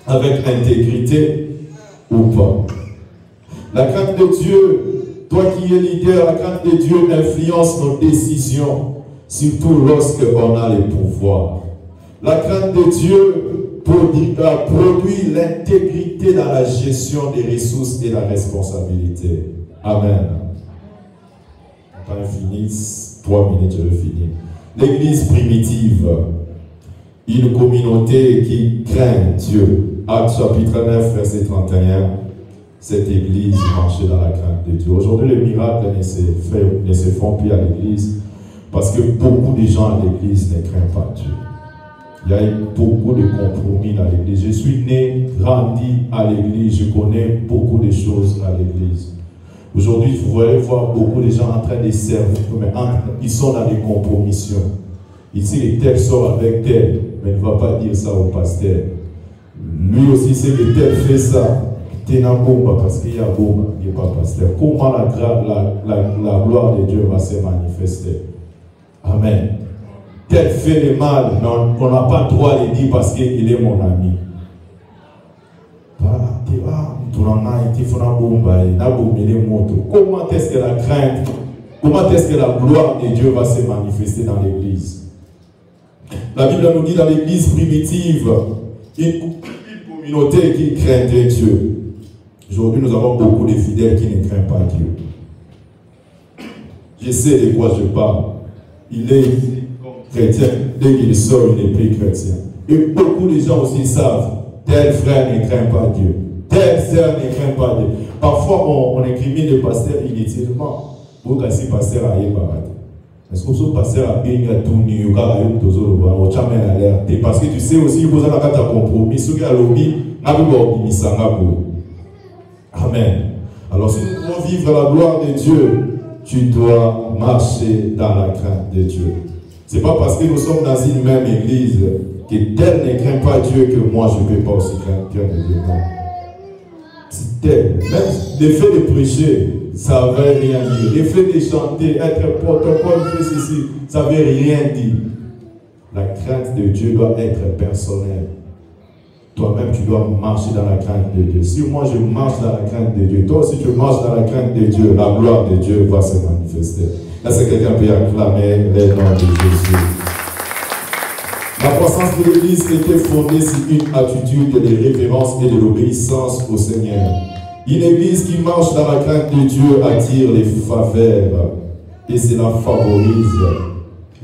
avec intégrité ou pas? La crainte de Dieu, toi qui es leader, la crainte de Dieu influence nos décisions, surtout lorsqu'on a les pouvoirs. La crainte de Dieu produit l'intégrité dans la gestion des ressources et la responsabilité. Amen. On va finir, 3 minutes, je vais finir. L'église primitive, une communauté qui craint Dieu. Actes chapitre 9, verset 31. cette église marcher dans la crainte de Dieu. Aujourd'hui, les miracles ne se font plus à l'église parce que beaucoup de gens à l'église ne craignent pas Dieu. Il y a eu beaucoup de compromis dans l'église. Je suis né, grandi à l'église, je connais beaucoup de choses à l'église. Aujourd'hui, vous voyez voir beaucoup de gens en train de servir, mais ils sont dans des compromissions. Ici, tel sort avec tel, mais ne va pas dire ça au pasteur. Lui aussi, c'est que tel fait ça. T'es dans bomba parce qu'il y a bomba, il n'est pas pasteur. Comment la gloire de Dieu va se manifester? Amen. Tel fait le mal, mais on n'a pas le droit de le dire parce qu'il est mon ami. Comment est-ce que la crainte, comment est-ce que la gloire de Dieu va se manifester dans l'église? La Bible nous dit dans l'église primitive, une communauté qui craignait Dieu. Aujourd'hui, nous avons beaucoup de fidèles qui ne craignent pas Dieu. Je sais de quoi je parle. Il est chrétien. Dès qu'il sort, il n'est plus chrétien. Et beaucoup de gens aussi savent, tel frère ne craint pas Dieu. Telle sœur ne craint pas Dieu. Parfois, on incrimine le pasteur inutilement. Pour que si pasteur aille barate. Est-ce que ce pasteur a bien tourné au cas où tu as alerte? Parce que tu sais aussi, il faut avoir un compromis. Ce qui a l'obi, Amen. Alors, si nous voulons vivre la gloire de Dieu, tu dois marcher dans la crainte de Dieu. Ce n'est pas parce que nous sommes dans une même église que tel ne craint pas Dieu que moi je ne peux pas aussi craindre Dieu. Non. C'est tel. Même le fait de prêcher, ça ne veut rien dire. Le fait de chanter, être protocole, faire ceci, ça ne veut rien dire. La crainte de Dieu doit être personnelle. Toi-même, tu dois marcher dans la crainte de Dieu. Si moi, je marche dans la crainte de Dieu, toi aussi, tu marches dans la crainte de Dieu, la gloire de Dieu va se manifester. Là, c'est quelqu'un qui peut acclamer les noms de Jésus. La croissance de l'Église était fondée sur une attitude de révérence et de l'obéissance au Seigneur. Une Église qui marche dans la crainte de Dieu attire les faveurs et cela favorise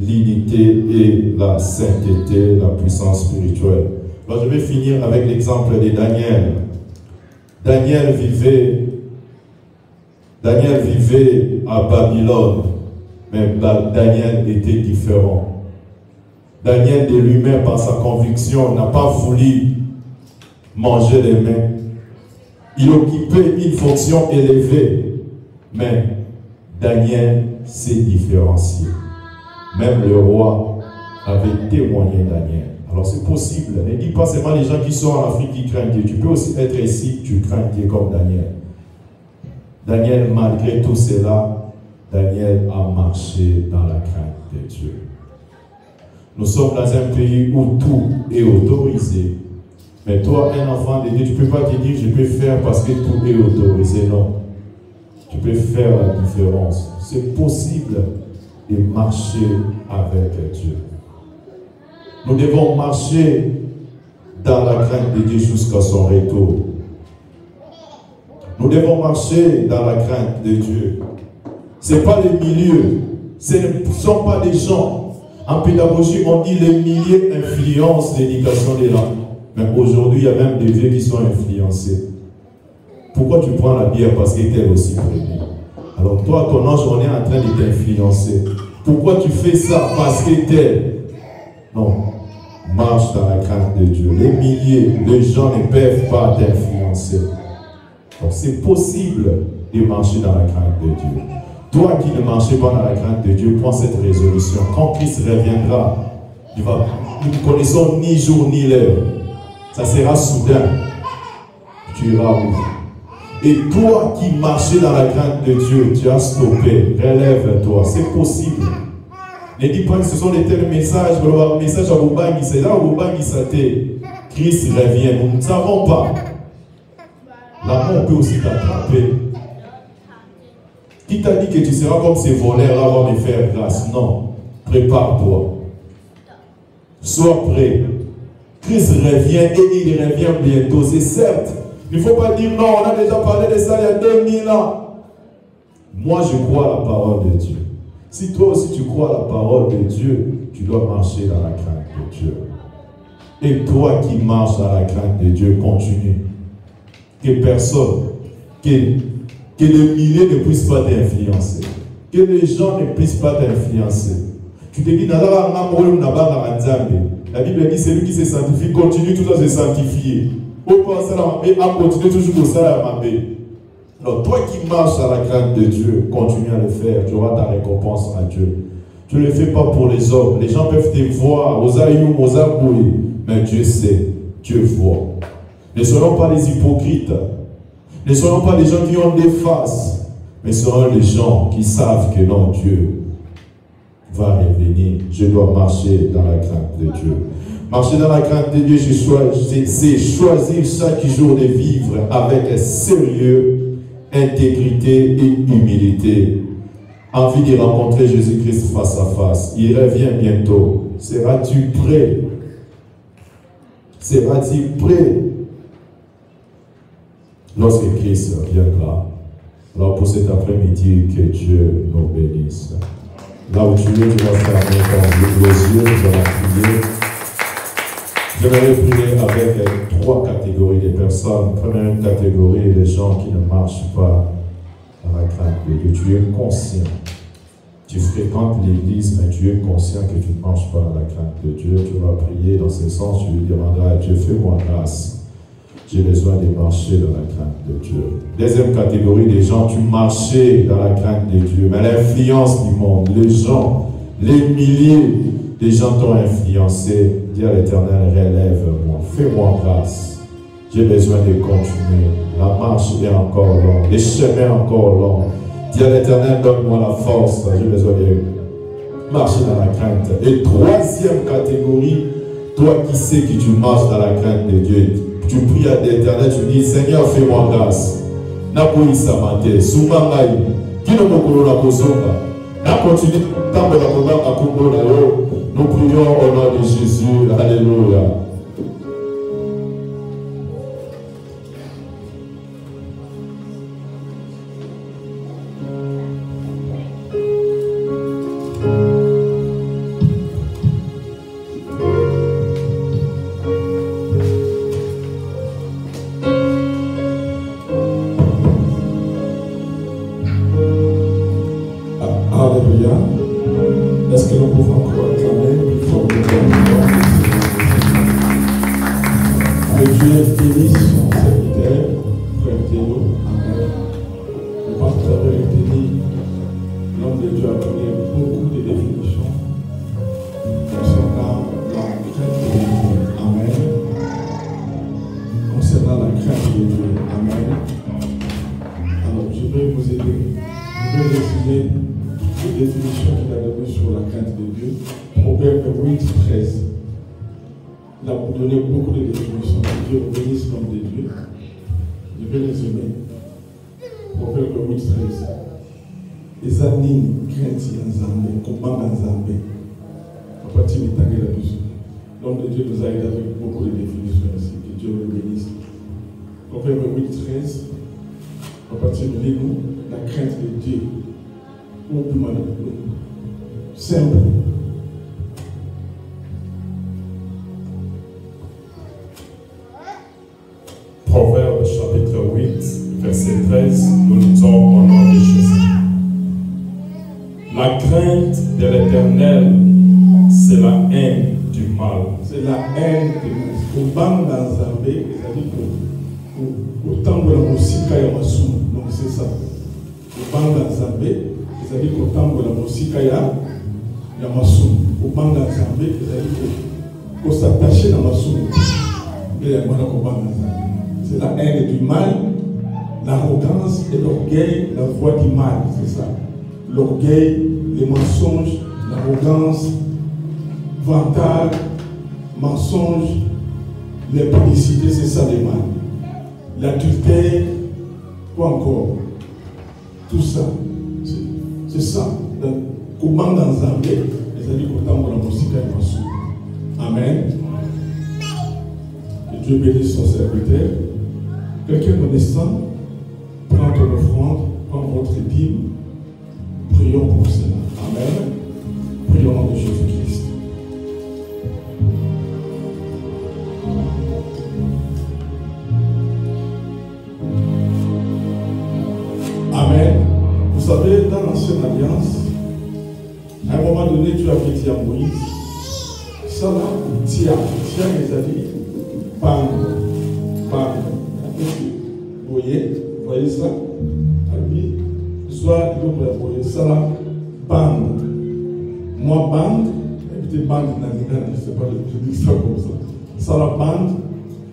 l'unité et la sainteté, la puissance spirituelle. Alors, je vais finir avec l'exemple de Daniel. Daniel vivait à Babylone, mais Daniel était différent. Daniel de lui-même, par sa conviction, n'a pas voulu manger les mains. Il occupait une fonction élevée, mais Daniel s'est différencié. Même le roi avait témoigné Daniel. Alors c'est possible. Ne dis pas seulement les gens qui sont en Afrique qui craignent Dieu. Tu peux aussi être ici, tu crains Dieu comme Daniel. Daniel, malgré tout cela, Daniel a marché dans la crainte de Dieu. Nous sommes dans un pays où tout est autorisé. Mais toi, un enfant de Dieu, tu ne peux pas te dire je peux faire parce que tout est autorisé. Non. Tu peux faire la différence. C'est possible de marcher avec Dieu. Nous devons marcher dans la crainte de Dieu jusqu'à son retour. Nous devons marcher dans la crainte de Dieu. Ce n'est pas les milieux, ce ne sont pas des gens. En pédagogie, on dit les milieux influencent l'éducation des langues. Mais aujourd'hui, il y a même des vieux qui sont influencés. Pourquoi tu prends la bière? Parce que tu es aussi prévu. Alors toi, à ton âge, on est en train de t'influencer. Pourquoi tu fais ça? Parce que tu es... Non. Marche dans la crainte de Dieu. Les milliers, les gens ne peuvent pas t'influencer. Donc c'est possible de marcher dans la crainte de Dieu. Toi qui ne marches pas dans la crainte de Dieu, prends cette résolution. Quand Christ reviendra, nous ne connaissons ni jour ni l'heure. Ça sera soudain. Tu iras où? Et toi qui marchais dans la crainte de Dieu, tu as stoppé. Relève-toi. C'est possible. Ne dis pas que ce sont des tels messages. Le message à Boubangi, c'est là où Boubangi s'attend. Christ revient. Nous ne savons pas. La mort peut aussi t'attraper. Qui t'a dit que tu seras comme ces voleurs avant de faire grâce? Non. Prépare-toi. Sois prêt. Christ revient et il revient bientôt. C'est certes. Il ne faut pas dire non, on a déjà parlé de ça il y a 2000 ans. Moi, je crois à la parole de Dieu. Si toi aussi tu crois à la parole de Dieu, tu dois marcher dans la crainte de Dieu. Et toi qui marches dans la crainte de Dieu, continue. Que personne que les milliers ne puissent pas t'influencer. Que les gens ne puissent pas t'influencer. Tu te dis, la Bible dit, celui qui se sanctifie continue tout à se sanctifier. À continuer toujours pour ça. Alors toi qui marches à la crainte de Dieu, continue à le faire. Tu auras ta récompense à Dieu. Tu ne le fais pas pour les hommes. Les gens peuvent te voir, aux aïeux, aux aboués. Mais Dieu sait, Dieu voit. Ne serons pas les hypocrites. Ne serons pas les gens qui ont des faces. Mais seront les gens qui savent que non, Dieu va revenir. Je dois marcher dans la crainte de Dieu. Marcher dans la crainte de Dieu, c'est choisir chaque jour de vivre avec sérieux, intégrité et humilité. Envie de rencontrer Jésus-Christ face à face. Il revient bientôt. Seras-tu prêt? Seras-tu prêt lorsque Christ viendra? Alors pour cet après-midi, que Dieu nous bénisse. Là où tu es, tu vas fermer les yeux, tu vas prier. J'aimerais prier avec 3 catégories de personnes. Première catégorie, les gens qui ne marchent pas dans la crainte de Dieu. Tu es conscient. Tu fréquentes l'église, mais tu es conscient que tu ne marches pas dans la crainte de Dieu. Tu vas prier dans ce sens, tu lui demanderas à Dieu, fais-moi grâce. J'ai besoin de marcher dans la crainte de Dieu. Deuxième catégorie des gens, tu marchais dans la crainte de Dieu, mais l'influence du monde, les gens, les milliers de gens t'ont influencé. Dis à l'Éternel, relève-moi, fais-moi grâce. J'ai besoin de continuer. La marche est encore longue, les chemins encore longs. Dis à l'Éternel, donne-moi la force. J'ai besoin de marcher dans la crainte. Et troisième catégorie, toi qui sais que tu marches dans la crainte de Dieu, tu pries à l'Éternel, tu dis, Seigneur, fais-moi grâce. Napoui Samate, Soumangaï, qui ne me connaît pas Kozonga. Na continue, tant que nous prions au nom de Jésus. Alléluia. Est-ce que nous pouvons encore acclamer plus fort que que Dieu bénisse son serviteur, frère Théo. Amen. Le pasteur avait dit, l'homme de Dieu a donné beaucoup de définitions concernant la crainte de Dieu. Amen. Concernant la crainte de Dieu. Amen. Alors, je vais vous aider. Je vais résumer les définitions qu'il a données sur la crainte de Dieu. Proverbe 8, 13. Il a donné beaucoup de définitions. Dieu bénisse l'homme de Dieu. Je vais résumer. Proverbe 8, 13. Les anines craintent Nzambe, combat Nzambe. À partir du temps là-dessus. L'homme de Dieu nous a aidé avec beaucoup de définitions ici. Que Dieu le bénisse. Proverbe 8, 13. À partir de l'égout, la crainte de Dieu. Simple. Proverbe chapitre 8, verset 13, nous lisons au nom de Jésus. La crainte de l'Éternel, c'est la haine du mal. C'est la haine du mal. Au banc dans Zambé, c'est-à-dire qu'au temps de la musique, il y a Massoum. Donc c'est ça. Au banc dans Zambé, c'est-à-dire qu'au temps de la musique, il y a Massoum. Au banc dans Zambé, c'est-à-dire qu'on s'attacher dans Massoum. Il y a c'est la haine du mal, l'arrogance et l'orgueil, la voix du mal, c'est ça. L'orgueil, les mensonges, l'arrogance, vantard, mensonge, l'impudicité, c'est ça le mal. L'adultère, quoi encore? Tout ça, c'est ça. Comment dans Zambé, c'est-à-dire qu'au temps de la musique est passée. Amen. Que Dieu bénisse son serviteur. Quelqu'un connaissant, prends ton offrande, prends votre dîme. Prions pour cela. Amen. Prions au nom de Jésus-Christ. donné, Dieu a dit à Moïse, ça là, tiens, les amis, bang. Vous voyez ça? Albi, soit vous voyez ça là, bang. Moi, bang, et puis bang, je ne sais pas, je dis ça comme ça. Ça là, bang,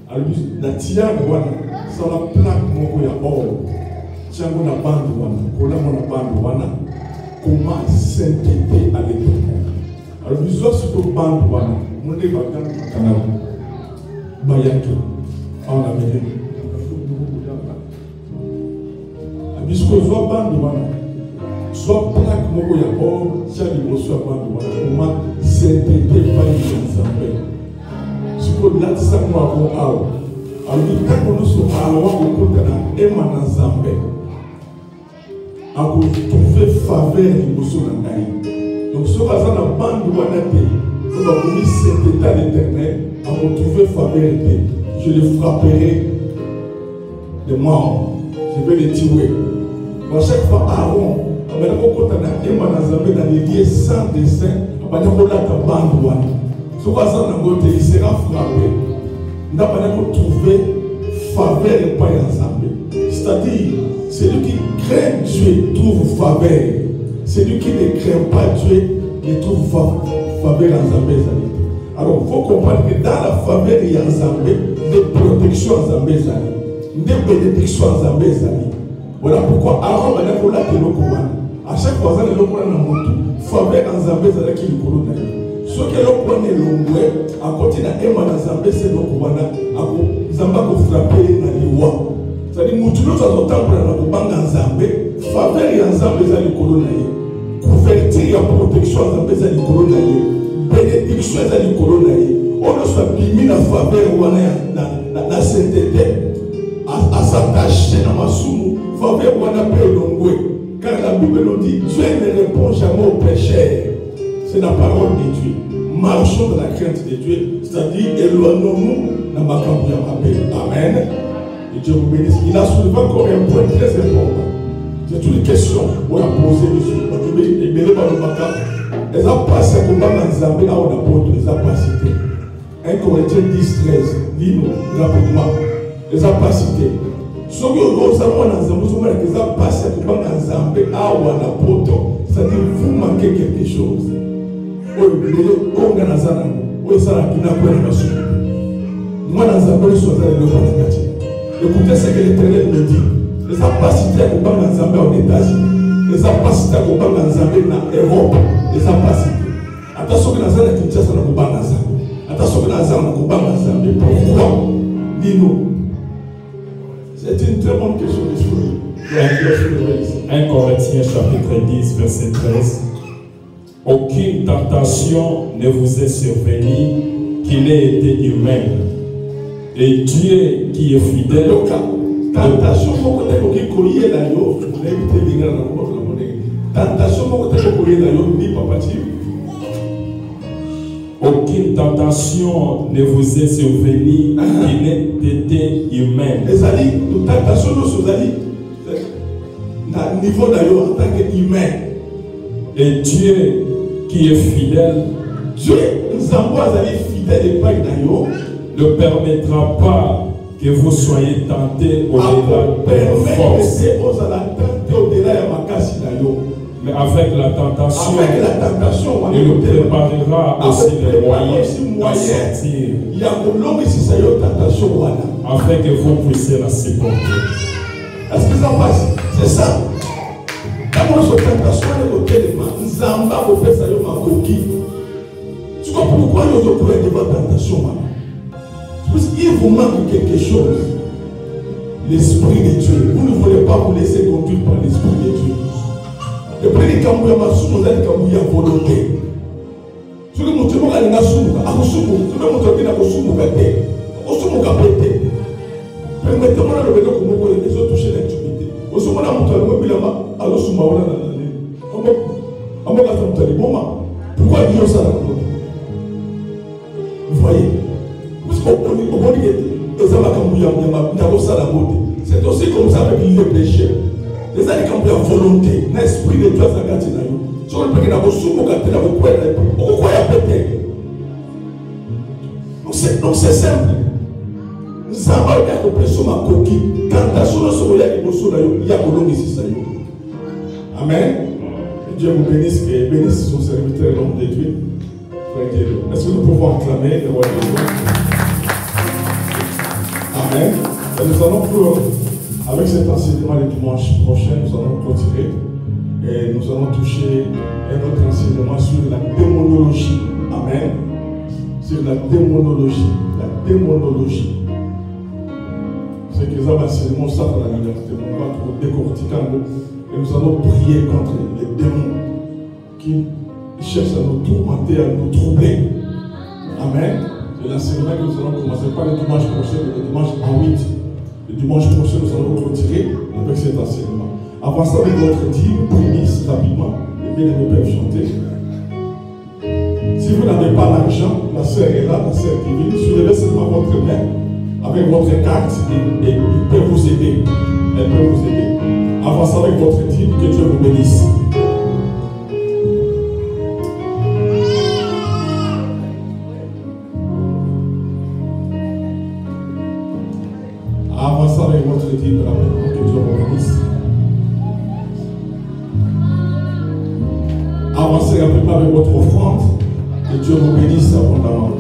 albi, la tia, voilà, ça là, plaque, mon ya or. Tiens, on a bang, voilà, on a bang, voilà. Comment s'intégrer à l'éternel? Alors, nous avons ce bang, voilà, on est pas dans le canal. Bayaki, en Amérique. Puisque soit bande soit plaque moko ya or, chaque niveau soit bande comment s'intégrer pas ensemble. Ce qu'on a dit ça moi au ao. Alors quand nous sommes à l'eau au côté na emana ensemble. A ko trouver faveur niveau sur la naï. Donc ce qu'on a na bande wana te, on va venir s'intégrer à l'éternel, a ko trouver faveur te. Je les frapperai de mort. Je vais les tuer. À chaque fois, Aaron, on dans les lieux sans dessein, il sera frappé. On n'a pas trouvé faveur et pas ensemble. C'est-à-dire, celui qui craint Dieu trouve faveur. Celui qui ne craint pas Dieu ne trouve faveur ensemble. Alors, il faut comprendre que dans la faveur, il y a ensemble des protections ensemble, des bénédictions ensemble. Voilà pourquoi Aaron a dit à chaque fois que nous avons faveur en Zambé, c'est qui est corona. Ce que nous avons fait, à côté de Emma Zambé, c'est nous avons frappé dans les lois. C'est-à-dire que nous avons en Zambé, faveur en Zambé, c'est le corona. Couverture et protection en Zambé, c'est le corona. Bénédiction, c'est le corona. On a mis la faveur dans la sainteté, à s'attacher dans ma soumou. Faveur on appelle l'ongoué. Car la Bible nous dit Dieu ne répond jamais aux pécheurs. C'est la parole de Dieu. Marchons dans la crainte de Dieu, c'est-à-dire éloignons-nous dans ma campagne. Amen. Et Dieu vous bénisse. Il a soulevé encore un point très important. C'est toutes les questions qu'on a posées, monsieur. Elles ont passé à combat dans Zambé, là on a posé, elles ont pas cité. 1 Corinthiens 10-13, lis-nous rapidement. Elles ont pas cité. Ce que nous avons dans Zambé, nous avons passé à combat dans Zambé, là on a posé. C'est-à-dire vous manquez quelque chose. Moi dans Zambé, je suis allé le voir. Écoutez ce que l'Éternel nous dit. Les capacités à combattre dans Zambé aux États-Unis, les capacités à combattre dans Zambé en Europe, les capacités. Attention que dans Zambé, tu as combattre dans Zambé. Attention que dans Zambé, combattre dans Zambé. Pourquoi? Dis-nous. C'est une très bonne question de ce 1 Corinthiens chapitre 10, verset 13. Aucune tentation ne vous est survenue qui n'ait été humaine. Et Dieu qui est fidèle. Tentation, aucune tentation ne vous est survenue qui n'ait été humaine. Les alliés, nous tentation nos alliés, à niveau d'ailleurs en tant qu'humain. Et Dieu qui est fidèle, Dieu nous envoie à aller fidèle et pas d'ailleurs, ne permettra pas que vous soyez tentés au-delà de vos forces. Mais avec la tentation, il nous préparera aussi les moyens d'en sortir, afin que vous puissiez la supporter. Est-ce que ça passe? C'est ça. Quand on se tentation, nous avons fait ça, tu comprends pourquoi nous avons pris des tentations? Parce qu'il vous manque quelque chose. L'Esprit de Dieu. Vous ne voulez pas vous laisser conduire par l'Esprit de Dieu. Le premier Kamouya Massou, vous êtes Kamouya volonté. Ce que nous devons aller à Soumouka, à Soumouka, nous devons aller à Soumouka, à Soumouka pété. Permettez-moi de revenir comme vous les autres toucher l'intimité. Au Soumouka, nous devons aller à Soumouka. Pourquoi Dieu ça? Vous voyez? C'est aussi comme ça avec les péchés. Les années qui ont la volonté, l'esprit de Dieu, sur le pays, donc c'est simple. Nous avons compris sur ma coquille. Tentation, il y a Amen. Que Dieu vous bénisse et bénisse son serviteur, l'homme de Dieu. Est-ce que nous pouvons acclamer le roi de Dieu? Amen. Et nous allons, avec cet enseignement le dimanche prochain, nous allons continuer et nous allons toucher un autre enseignement sur la démonologie. Amen. Sur la démonologie. La démonologie. C'est que ça va enseignement ça dans la liberté. On va décortiquer un mot. Et nous allons prier contre les démons qui cherchent à nous tourmenter, à nous troubler. Amen. C'est l'enseignement que nous allons commencer pas le dimanche prochain, mais le dimanche en 8. Le dimanche prochain, nous allons continuer avec cet enseignement. Avancez avec votre dîme, prémisse rapidement. Les bien-aimés peuvent chanter. Si vous n'avez pas l'argent, la sœur est là, la sœur divine, soulevez seulement votre main avec votre carte et il peut vous aider. Elle peut vous aider. Avancez avec votre dîme, que Dieu vous bénisse. Avancez avec votre dîme, que Dieu vous bénisse. Avancez rapidement avec votre offrande, que Dieu vous bénisse abondamment.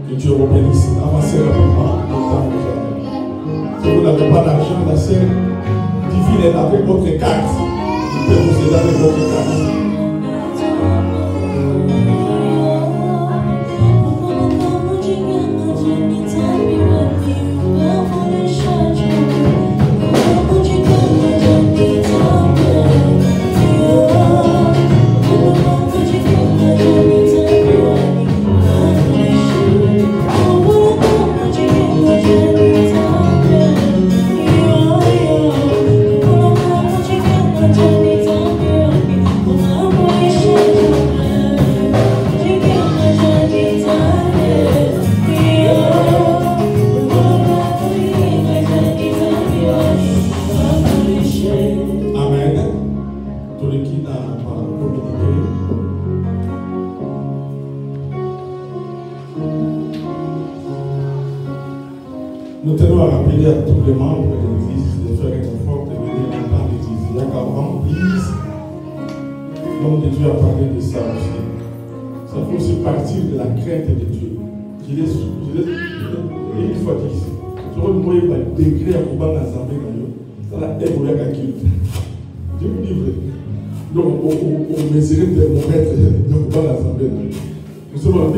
Que Dieu vous bénisse. Avancez rapidement. Si vous n'avez pas d'argent, la sœur divine est avec votre carte. Il peut vous aider avec votre carte. Nous tenons à rappeler à tous les membres de l'Église de faire un effort de venir dans l'Église. Il y a qu'avant l'Église, l'homme de Dieu a parlé de ça aussi. Ça fait aussi partir de la crainte de Dieu. Je l'ai une fois dit ici. Je vais vous décrire à Kouban dans Zambé. Ça l'a évolué à qui. Je vous dis vrai. Donc, on mesurait le thermomètre de Kouban dans Zambé. Nous sommes en